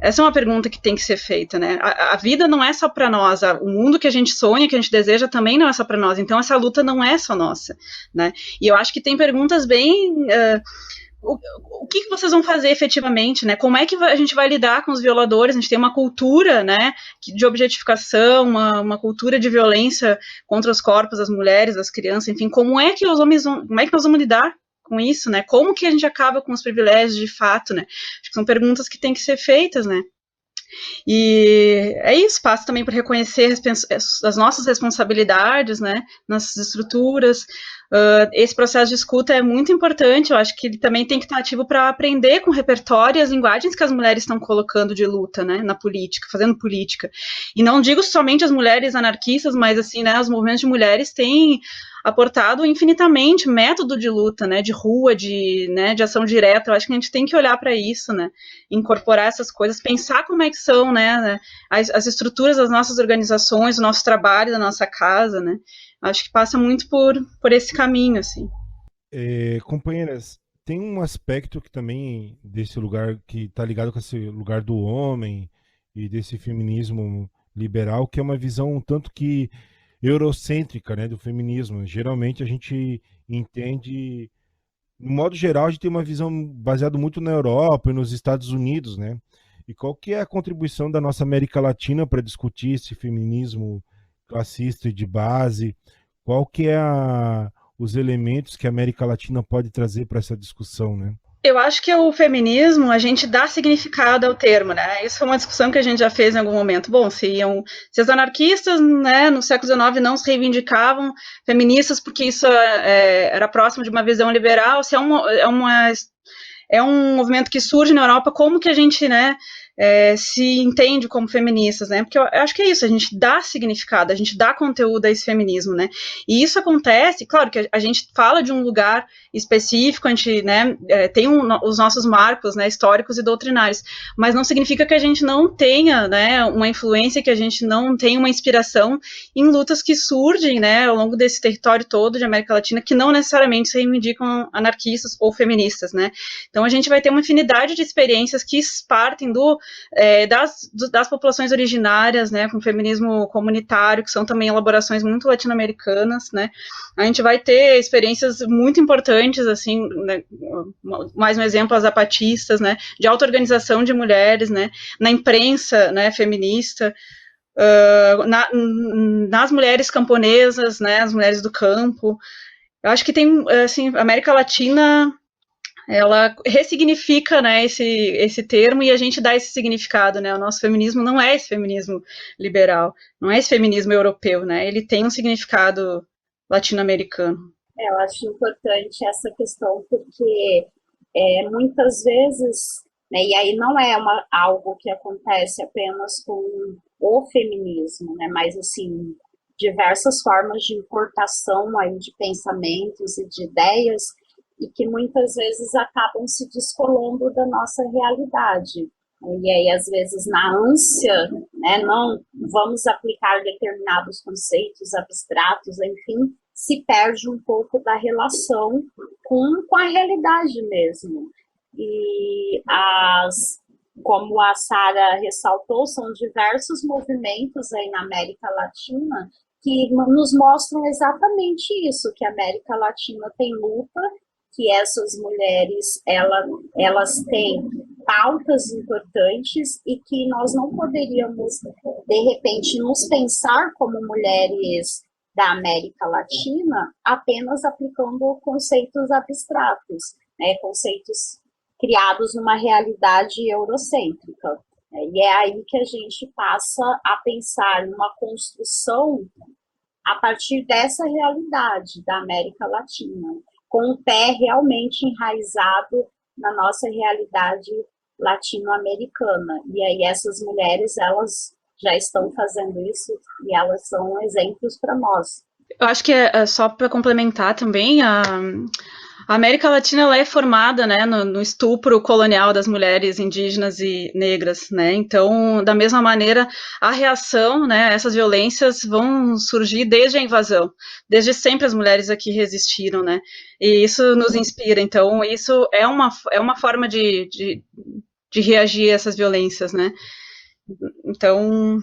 Essa é uma pergunta que tem que ser feita, né? A vida não é só para nós, o mundo que a gente sonha, que a gente deseja, também não é só para nós, então essa luta não é só nossa, né? E eu acho que tem perguntas bem... o que vocês vão fazer efetivamente, né? Como é que a gente vai lidar com os violadores? A gente tem uma cultura, né, de objetificação, uma cultura de violência contra os corpos das mulheres, das crianças, enfim, como é que nós vamos lidar com isso, né? Como que a gente acaba com os privilégios de fato, né? Acho que são perguntas que têm que ser feitas, né? E é isso, passa também por reconhecer as nossas responsabilidades, né, nas estruturas. Esse processo de escuta é muito importante, eu acho que ele também tem que estar ativo para aprender com o repertório e as linguagens que as mulheres estão colocando de luta, né, na política, fazendo política. E não digo somente as mulheres anarquistas, mas assim, né, os movimentos de mulheres têm aportado infinitamente método de luta, né, de rua, de ação direta. Eu acho que a gente tem que olhar para isso, né, incorporar essas coisas, pensar como é que são, né, as estruturas das nossas organizações, do nosso trabalho, da nossa casa, né. Acho que passa muito por esse caminho, assim. Companheiras, tem um aspecto que também desse lugar que está ligado com esse lugar do homem e desse feminismo liberal, que é uma visão um tanto que eurocêntrica, né, do feminismo. Geralmente a gente entende, no modo geral, a gente tem uma visão baseada muito na Europa e nos Estados Unidos, né? E qual que é a contribuição da nossa América Latina para discutir esse feminismo classista e de base? Qual que é os elementos que a América Latina pode trazer para essa discussão, né? Eu acho que o feminismo, a gente dá significado ao termo, né? Isso foi uma discussão que a gente já fez em algum momento. Bom, se os anarquistas, né, no século XIX não se reivindicavam feministas porque isso era próximo de uma visão liberal, se é um movimento que surge na Europa, como que a gente, né, se entende como feministas, né? Porque eu acho que é isso, a gente dá significado, a gente dá conteúdo a esse feminismo, né? E isso acontece, claro que a gente fala de um lugar específico, a gente, né, tem os nossos marcos, né, históricos e doutrinários, mas não significa que a gente não tenha, né, uma influência, que a gente não tenha uma inspiração em lutas que surgem, né, ao longo desse território todo de América Latina, que não necessariamente se reivindicam anarquistas ou feministas, né? Então a gente vai ter uma infinidade de experiências que partem do das populações originárias, né, com feminismo comunitário, que são também elaborações muito latino-americanas, né, a gente vai ter experiências muito importantes, assim, né, mais um exemplo, as zapatistas, né, de auto-organização de mulheres, né, na imprensa, né, feminista, nas mulheres camponesas, né, as mulheres do campo. Eu acho que tem, assim, a América Latina, ela ressignifica, né, esse termo e a gente dá esse significado, né, o nosso feminismo não é esse feminismo liberal, não é esse feminismo europeu, né, ele tem um significado latino-americano. Eu acho importante essa questão porque muitas vezes, né, e aí não é algo que acontece apenas com o feminismo, né, mas assim, diversas formas de importação aí de pensamentos e de ideias e que muitas vezes acabam se descolando da nossa realidade. E aí, às vezes, na ânsia, né, não vamos aplicar determinados conceitos abstratos, enfim, se perde um pouco da relação com a realidade mesmo. E como a Sara ressaltou, são diversos movimentos aí na América Latina que nos mostram exatamente isso, que a América Latina tem luta, que essas mulheres elas têm pautas importantes e que nós não poderíamos, de repente, nos pensar como mulheres da América Latina apenas aplicando conceitos abstratos, né, conceitos criados numa realidade eurocêntrica. E é aí que a gente passa a pensar numa construção a partir dessa realidade da América Latina, com o pé realmente enraizado na nossa realidade latino-americana. E aí essas mulheres, elas já estão fazendo isso e elas são exemplos para nós. Eu acho que só para complementar também, a América Latina ela é formada, né, no estupro colonial das mulheres indígenas e negras, né? Então, da mesma maneira, a reação, né, a essas violências vão surgir desde a invasão. Desde sempre as mulheres aqui resistiram, né? E isso nos inspira. Então, isso é uma forma de reagir a essas violências, né? Então,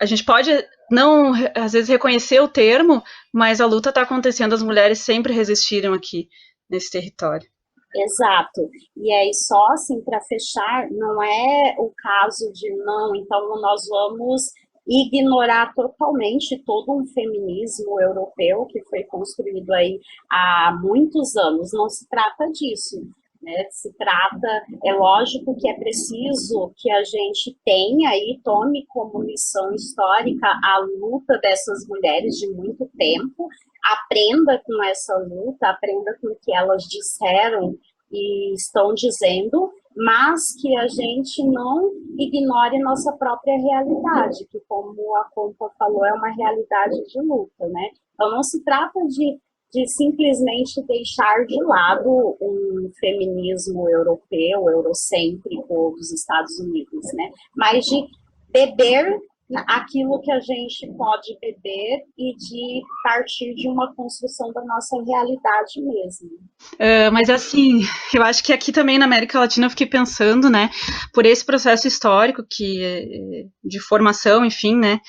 a gente pode não, às vezes, reconhecer o termo, mas a luta está acontecendo, as mulheres sempre resistiram aqui nesse território. Exato. E aí, só assim, para fechar, não é o caso de não, então nós vamos ignorar totalmente todo um feminismo europeu que foi construído aí há muitos anos. Não se trata disso. Se trata, é lógico que é preciso que a gente tenha e tome como lição histórica a luta dessas mulheres de muito tempo, aprenda com essa luta, aprenda com o que elas disseram e estão dizendo, mas que a gente não ignore nossa própria realidade, que como a Compa falou, é uma realidade de luta, né? Então não se trata de simplesmente deixar de lado um feminismo europeu, eurocêntrico dos Estados Unidos, né? Mas de beber aquilo que a gente pode beber e de partir de uma construção da nossa realidade mesmo. Mas assim, eu acho que aqui também na América Latina eu fiquei pensando, né, por esse processo histórico de formação, enfim, né,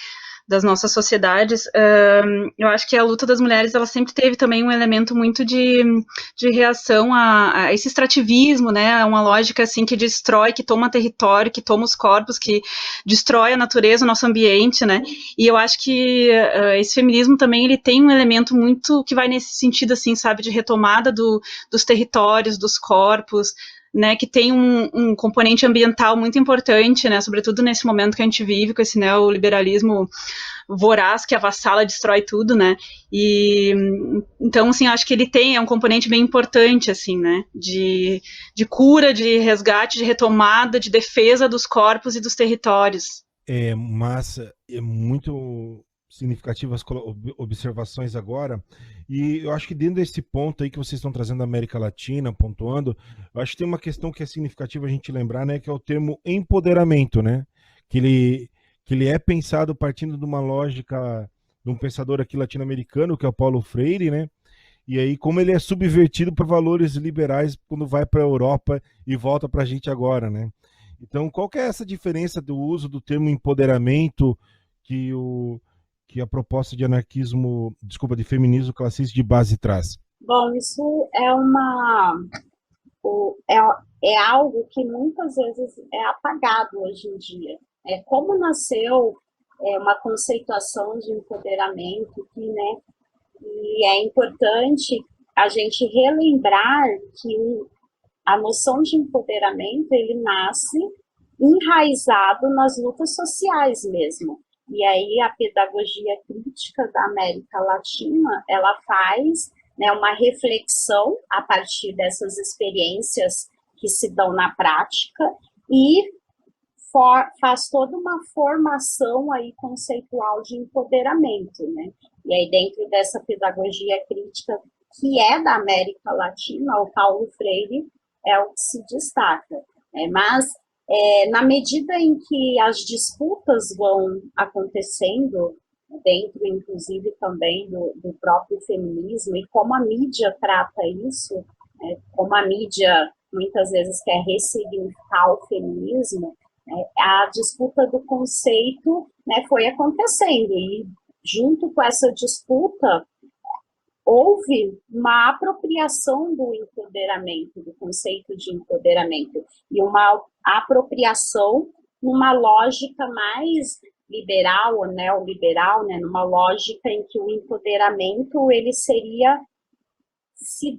das nossas sociedades, eu acho que a luta das mulheres, ela sempre teve também um elemento muito de reação a esse extrativismo, né, uma lógica, assim, que destrói, que toma território, que toma os corpos, que destrói a natureza, o nosso ambiente, né, e eu acho que esse feminismo também, ele tem um elemento muito que vai nesse sentido, assim, sabe, de retomada dos territórios, dos corpos, né, que tem um componente ambiental muito importante, né, sobretudo nesse momento que a gente vive, com esse neoliberalismo voraz que avassala, destrói tudo, né, e então, assim, acho que ele é um componente bem importante, assim, né, de cura, de resgate, de retomada, de defesa dos corpos e dos territórios. Mas é muito significativas observações agora, e eu acho que dentro desse ponto aí que vocês estão trazendo da América Latina, pontuando, eu acho que tem uma questão que é significativa a gente lembrar, né, que é o termo empoderamento, né, que ele é pensado partindo de uma lógica de um pensador aqui latino-americano, que é o Paulo Freire, né, e aí como ele é subvertido por valores liberais quando vai para a Europa e volta para a gente agora, né. Então, qual que é essa diferença do uso do termo empoderamento que que a proposta de anarquismo, desculpa, de feminismo classista de base traz? Bom, isso é, é algo que muitas vezes é apagado hoje em dia. Como nasceu uma conceituação de empoderamento que, né, e é importante a gente relembrar que a noção de empoderamento, ele nasce enraizado nas lutas sociais mesmo. E aí a pedagogia crítica da América Latina, ela faz, né, uma reflexão a partir dessas experiências que se dão na prática e faz toda uma formação aí conceitual de empoderamento, né? E aí dentro dessa pedagogia crítica que é da América Latina, o Paulo Freire é o que se destaca, né? Mas na medida em que as disputas vão acontecendo, dentro inclusive também do próprio feminismo, e como a mídia trata isso, como a mídia muitas vezes quer ressignificar o feminismo, a disputa do conceito, né, foi acontecendo, e junto com essa disputa houve uma apropriação do empoderamento, do conceito de empoderamento, e uma apropriação numa lógica mais liberal ou neoliberal, né, numa lógica em que o empoderamento ele se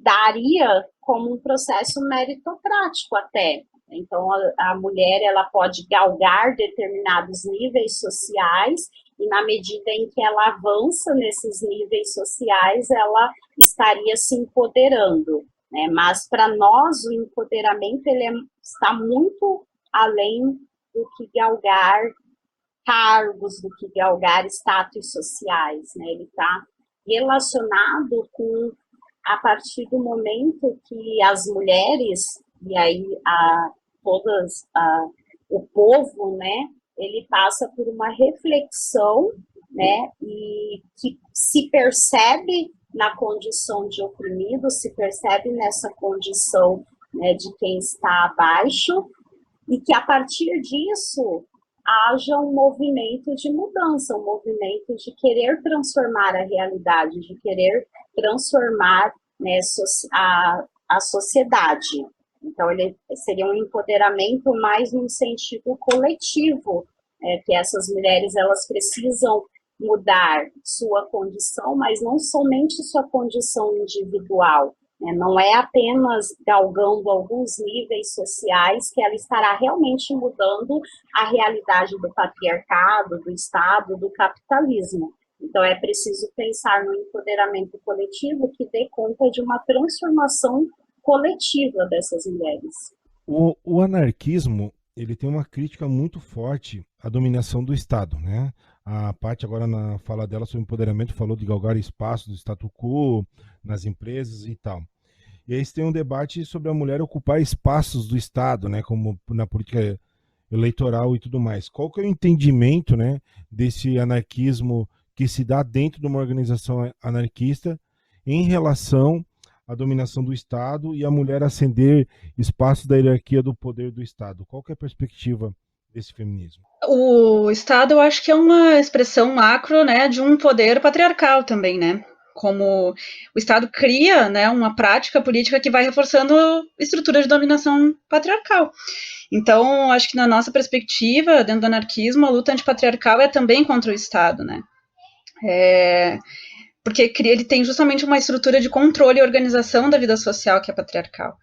daria como um processo meritocrático até. Então, a mulher ela pode galgar determinados níveis sociais e, na medida em que ela avança nesses níveis sociais, ela estaria se empoderando, né? Mas, para nós, o empoderamento está muito além do que galgar cargos, do que galgar status sociais, né? Ele está relacionado com, a partir do momento que as mulheres, e aí o povo, né, ele passa por uma reflexão, né, e que se percebe na condição de oprimido, se percebe nessa condição, né, de quem está abaixo, e que a partir disso haja um movimento de mudança, um movimento de querer transformar a realidade, de querer transformar, né, a sociedade. Então, ele seria um empoderamento mais num sentido coletivo, que essas mulheres elas precisam mudar sua condição, mas não somente sua condição individual, né? Não é apenas galgando alguns níveis sociais que ela estará realmente mudando a realidade do patriarcado, do Estado, do capitalismo. Então, é preciso pensar no empoderamento coletivo que dê conta de uma transformação coletiva dessas mulheres. O anarquismo, ele tem uma crítica muito forte à dominação do Estado, né? A Paty agora na fala dela sobre empoderamento falou de galgar espaço do status quo nas empresas e tal. E aí tem um debate sobre a mulher ocupar espaços do Estado, né? Como na política eleitoral e tudo mais. Qual que é o entendimento, né, desse anarquismo que se dá dentro de uma organização anarquista em relação à dominação do Estado e a mulher ascender espaços da hierarquia do poder do Estado? Qual que é a perspectiva desse feminismo? O Estado, eu acho que é uma expressão macro, né, de um poder patriarcal também, né? Como o Estado cria, né, uma prática política que vai reforçando estrutura de dominação patriarcal. Então, acho que na nossa perspectiva, dentro do anarquismo, a luta antipatriarcal é também contra o Estado, né? Porque ele tem justamente uma estrutura de controle e organização da vida social que é patriarcal.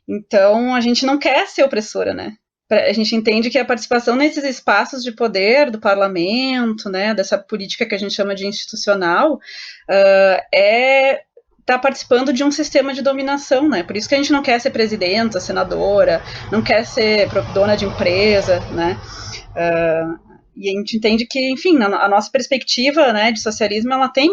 Então, a gente não quer ser opressora, né? A gente entende que a participação nesses espaços de poder do parlamento, né, dessa política que a gente chama de institucional, tá participando de um sistema de dominação, né? Por isso que a gente não quer ser presidenta, senadora, não quer ser dona de empresa, né? E a gente entende que, enfim, a nossa perspectiva, né, de socialismo, ela tem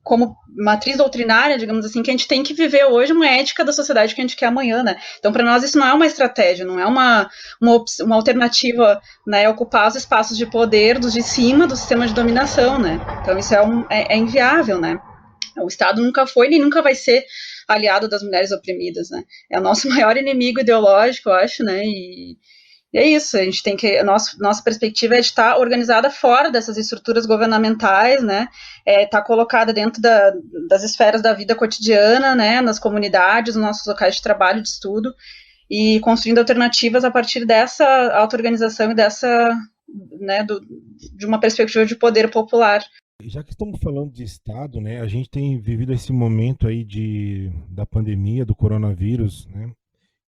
como matriz doutrinária, digamos assim, que a gente tem que viver hoje uma ética da sociedade que a gente quer amanhã, né? Então, para nós, isso não é uma estratégia, não é uma alternativa, né, ocupar os espaços de poder dos de cima do sistema de dominação, né? Então, isso é inviável, né? O Estado nunca foi, nem nunca vai ser, aliado das mulheres oprimidas, né? É o nosso maior inimigo ideológico, eu acho, né? E é isso, a gente tem que, nossa perspectiva é de estar organizada fora dessas estruturas governamentais, né, estar colocada dentro das esferas da vida cotidiana, né, nas comunidades, nos nossos locais de trabalho, de estudo, e construindo alternativas a partir dessa auto-organização e dessa, né, de uma perspectiva de poder popular. Já que estamos falando de Estado, né, a gente tem vivido esse momento aí da pandemia, do coronavírus, né,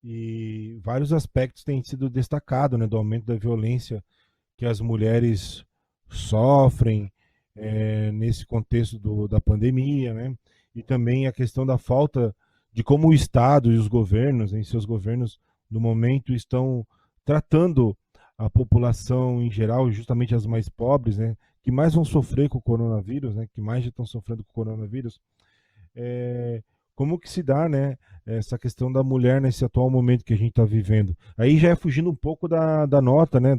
e vários aspectos têm sido destacados, né, do aumento da violência que as mulheres sofrem nesse contexto da pandemia, né, e também a questão da falta de como o Estado e os governos, em seus governos no momento, estão tratando a população em geral, justamente as mais pobres, né, que mais vão sofrer com o coronavírus, né, que mais já estão sofrendo com o coronavírus. Como que se dá, né, essa questão da mulher nesse atual momento que a gente está vivendo? Aí já é fugindo um pouco da nota, né,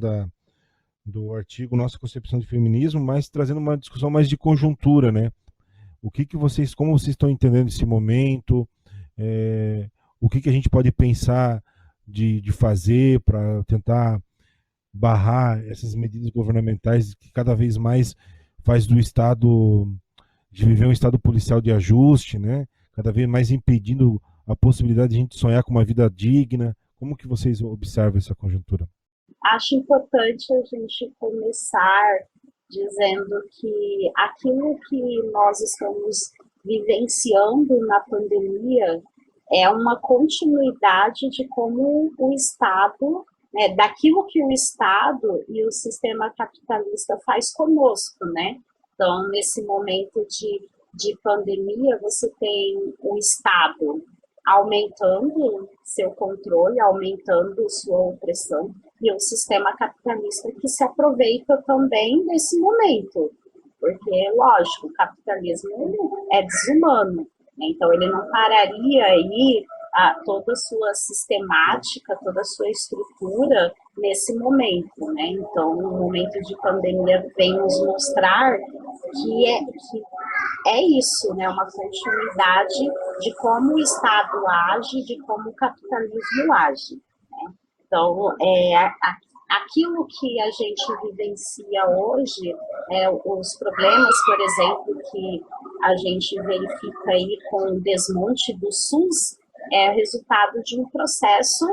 do artigo Nossa Concepção de Feminismo, mas trazendo uma discussão mais de conjuntura, né? Como vocês estão entendendo esse momento? O que a gente pode pensar de fazer para tentar barrar essas medidas governamentais que cada vez mais faz do Estado, de viver um Estado policial de ajuste, né? Cada vez mais impedindo a possibilidade de a gente sonhar com uma vida digna. Como que vocês observam essa conjuntura? Acho importante a gente começar dizendo que aquilo que nós estamos vivenciando na pandemia é uma continuidade de como o Estado, né, daquilo que o Estado e o sistema capitalista faz conosco, né? Então, nesse momento de pandemia, você tem o Estado aumentando seu controle, aumentando sua opressão, e o sistema capitalista que se aproveita também desse momento, porque, lógico, o capitalismo é desumano, né? Então ele não pararia aí toda a sua sistemática, toda a sua estrutura nesse momento, né? Então, o momento de pandemia vem nos mostrar que é isso, né? Uma continuidade de como o Estado age, de como o capitalismo age, né? Então, aquilo que a gente vivencia hoje, os problemas, por exemplo, que a gente verifica aí com o desmonte do SUS, é resultado de um processo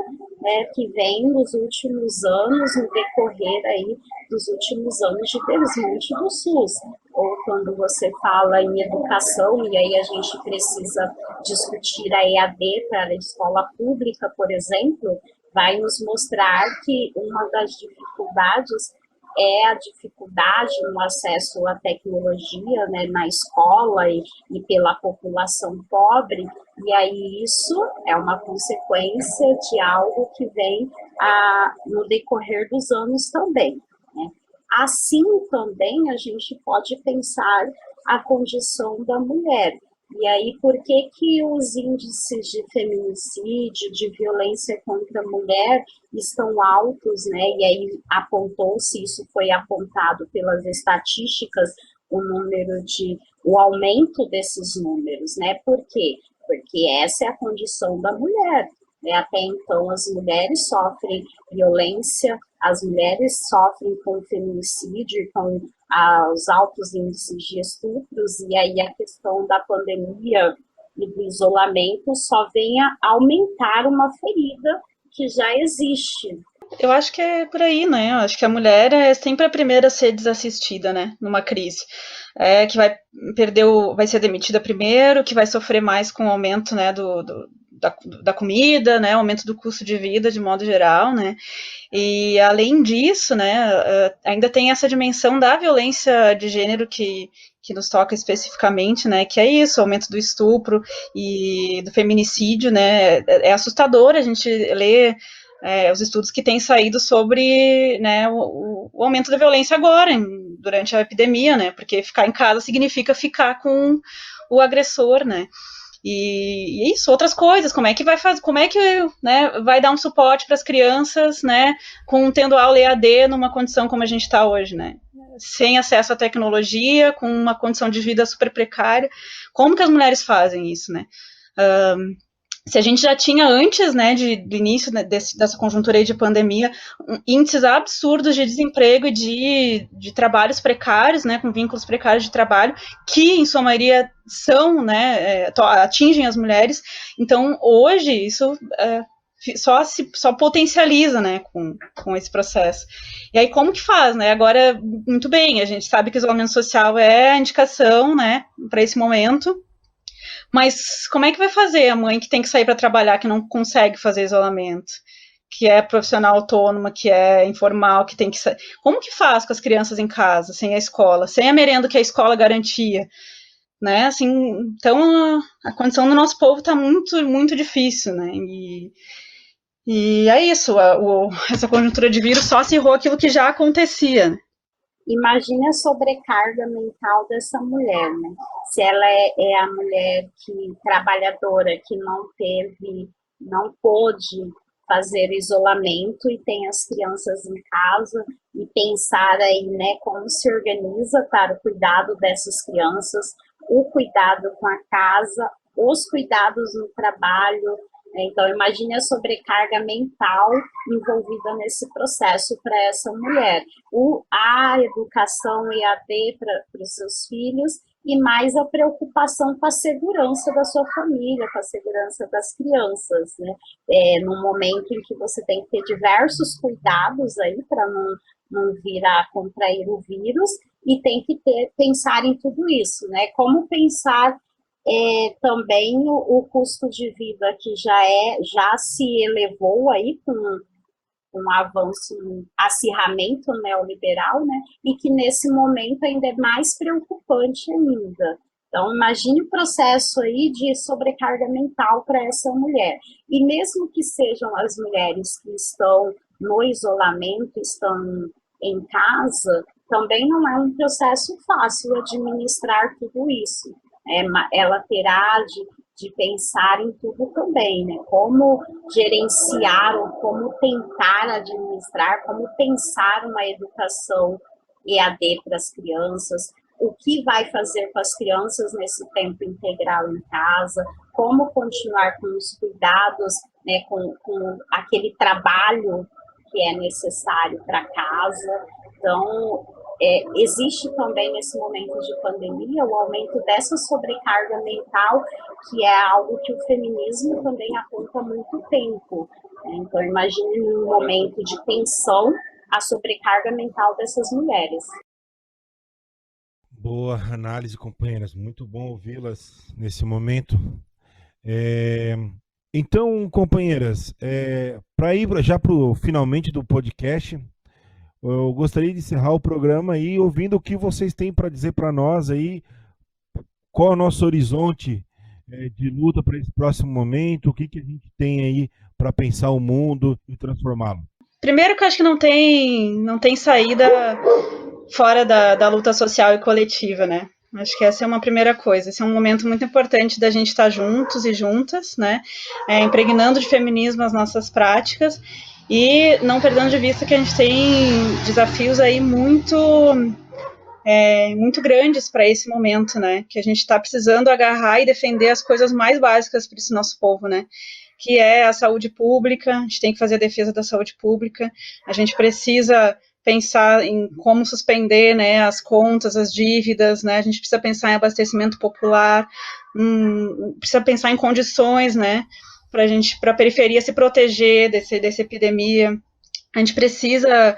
que vem nos últimos anos, no decorrer aí dos últimos anos de desmonte do SUS. Ou quando você fala em educação, e aí a gente precisa discutir a EAD para a escola pública, por exemplo, vai nos mostrar que uma das dificuldades é a dificuldade no acesso à tecnologia, né, na escola e pela população pobre, e aí isso é uma consequência de algo que vem no decorrer dos anos também, né? Assim também a gente pode pensar a condição da mulher. E aí, por que os índices de feminicídio, de violência contra a mulher estão altos, né? E aí apontou-se, isso foi apontado pelas estatísticas, o aumento desses números, né? Por quê? Porque essa é a condição da mulher, né? Até então as mulheres sofrem violência, as mulheres sofrem com feminicídio, com os altos índices de estupros, e aí a questão da pandemia e do isolamento só vem a aumentar uma ferida que já existe. Eu acho que é por aí, né? Eu acho que a mulher é sempre a primeira a ser desassistida, né? Numa crise. Que vai ser demitida primeiro, que vai sofrer mais com o aumento, né, da comida, né? Aumento do custo de vida de modo geral, né? E além disso, né, ainda tem essa dimensão da violência de gênero que nos toca especificamente, né, que é isso, o aumento do estupro e do feminicídio, né, é assustador a gente ler os estudos que têm saído sobre, né, o aumento da violência agora, durante a epidemia, né, porque ficar em casa significa ficar com o agressor, né. E isso, outras coisas, como é que vai fazer, como é que, né, vai dar um suporte para as crianças, né, tendo aula EAD numa condição como a gente está hoje, né, sem acesso à tecnologia, com uma condição de vida super precária, como que as mulheres fazem isso, né? Se a gente já tinha antes, né, do início dessa conjuntura aí de pandemia, índices absurdos de desemprego e de trabalhos precários, né, com vínculos precários de trabalho, que em sua maioria são, né, atingem as mulheres. Então, hoje, isso só potencializa, né, com esse processo. E aí, como que faz, né? Agora, muito bem, a gente sabe que o isolamento social é a indicação, né, para esse momento. Mas como é que vai fazer a mãe que tem que sair para trabalhar, que não consegue fazer isolamento, que é profissional autônoma, que é informal, que tem que sair? Como que faz com as crianças em casa, sem a escola, sem a merenda que a escola garantia? Né? Assim, então, a condição do nosso povo está muito, muito difícil, né? E é isso, essa conjuntura de vírus só acirrou aquilo que já acontecia. Imagine a sobrecarga mental dessa mulher, né? Se ela é a mulher trabalhadora que não pôde fazer isolamento e tem as crianças em casa e pensar aí, né, como se organiza para o cuidado dessas crianças, o cuidado com a casa, os cuidados no trabalho. Então, imagine a sobrecarga mental envolvida nesse processo para essa mulher. A educação EAD para os seus filhos e mais a preocupação com a segurança da sua família, com a segurança das crianças, né? Num momento em que você tem que ter diversos cuidados aí para não vir a contrair o vírus e tem que pensar em tudo isso, né? Como pensar também o custo de vida que já se elevou aí com um avanço, um acirramento neoliberal, né? E que nesse momento ainda é mais preocupante ainda. Então, imagine o processo aí de sobrecarga mental para essa mulher. E mesmo que sejam as mulheres que estão no isolamento, estão em casa, também não é um processo fácil administrar tudo isso. Ela terá de pensar em tudo também, né? Como gerenciar ou como tentar administrar, como pensar uma educação EAD para as crianças, o que vai fazer com as crianças nesse tempo integral em casa, como continuar com os cuidados, né, com aquele trabalho que é necessário para casa. Então, existe também nesse momento de pandemia o aumento dessa sobrecarga mental, que é algo que o feminismo também aponta há muito tempo. Então, imagine um momento de tensão a sobrecarga mental dessas mulheres. Boa análise, companheiras. Muito bom ouvi-las nesse momento. Então, companheiras, para ir já para o finalmente do podcast, eu gostaria de encerrar o programa aí ouvindo o que vocês têm para dizer para nós aí, qual é o nosso horizonte de luta para esse próximo momento, o que a gente tem aí para pensar o mundo e transformá-lo. Primeiro que eu acho que não tem saída fora da luta social e coletiva, né? Acho que essa é uma primeira coisa. Esse é um momento muito importante da gente estar juntos e juntas, né? Impregnando de feminismo as nossas práticas e não perdendo de vista que a gente tem desafios aí muito grandes para esse momento, né? Que a gente está precisando agarrar e defender as coisas mais básicas para esse nosso povo, né? Que é a saúde pública. A gente tem que fazer a defesa da saúde pública. A gente precisa pensar em como suspender, né, as contas, as dívidas, né? A gente precisa pensar em abastecimento popular, precisa pensar em condições, né, para a periferia se proteger dessa epidemia. A gente precisa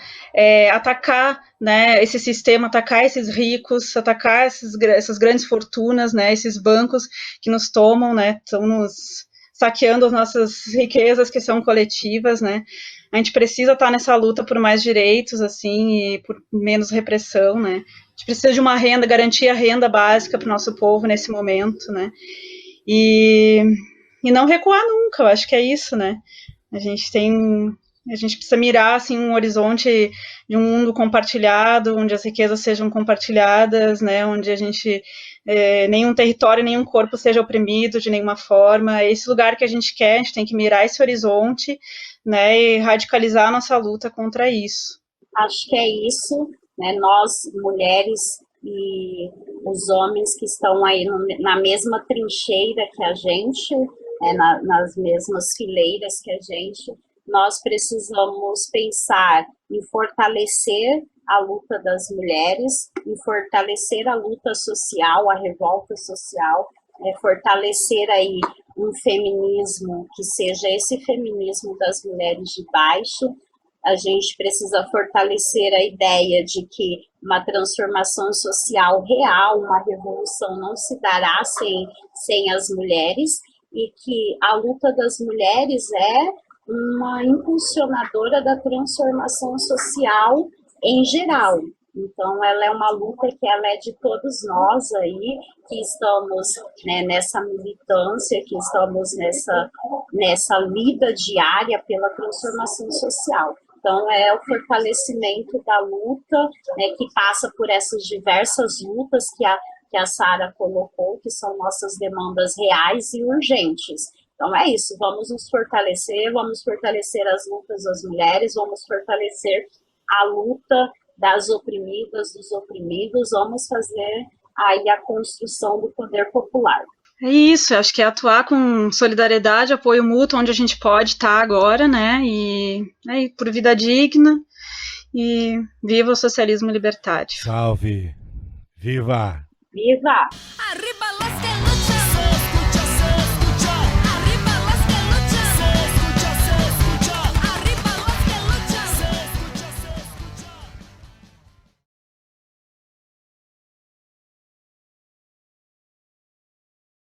atacar, né, esse sistema, atacar esses ricos, atacar essas grandes fortunas, né, esses bancos que nos tomam, né, estão nos saqueando as nossas riquezas que são coletivas, né. A gente precisa estar nessa luta por mais direitos, assim, e por menos repressão, né. A gente precisa de uma renda, garantir a renda básica para o nosso povo nesse momento, né. E não recuar nunca, eu acho que é isso, né. A gente precisa mirar assim, um horizonte de um mundo compartilhado, onde as riquezas sejam compartilhadas, né, onde a gente nenhum território, nenhum corpo seja oprimido de nenhuma forma. É esse lugar que a gente quer, a gente tem que mirar esse horizonte, né, e radicalizar a nossa luta contra isso. Acho que é isso, né? Nós, mulheres, e os homens que estão aí na mesma trincheira que a gente, nas mesmas fileiras que a gente, nós precisamos pensar em fortalecer a luta das mulheres, em fortalecer a luta social, a revolta social, fortalecer aí um feminismo que seja esse feminismo das mulheres de baixo. A gente precisa fortalecer a ideia de que uma transformação social real, uma revolução não se dará sem as mulheres, e que a luta das mulheres é uma impulsionadora da transformação social em geral. Então, ela é uma luta que ela é de todos nós aí, que estamos, né, nessa militância, que estamos nessa lida diária pela transformação social. Então, é o fortalecimento da luta, né, que passa por essas diversas lutas que a Sara colocou, que são nossas demandas reais e urgentes. Então, é isso, vamos nos fortalecer, vamos fortalecer as lutas das mulheres, vamos fortalecer a luta das oprimidas, dos oprimidos, vamos fazer aí a construção do poder popular. É isso, acho que é atuar com solidariedade, apoio mútuo, onde a gente pode estar agora, né, e por vida digna, e viva o socialismo libertário. Salve! Viva! Viva!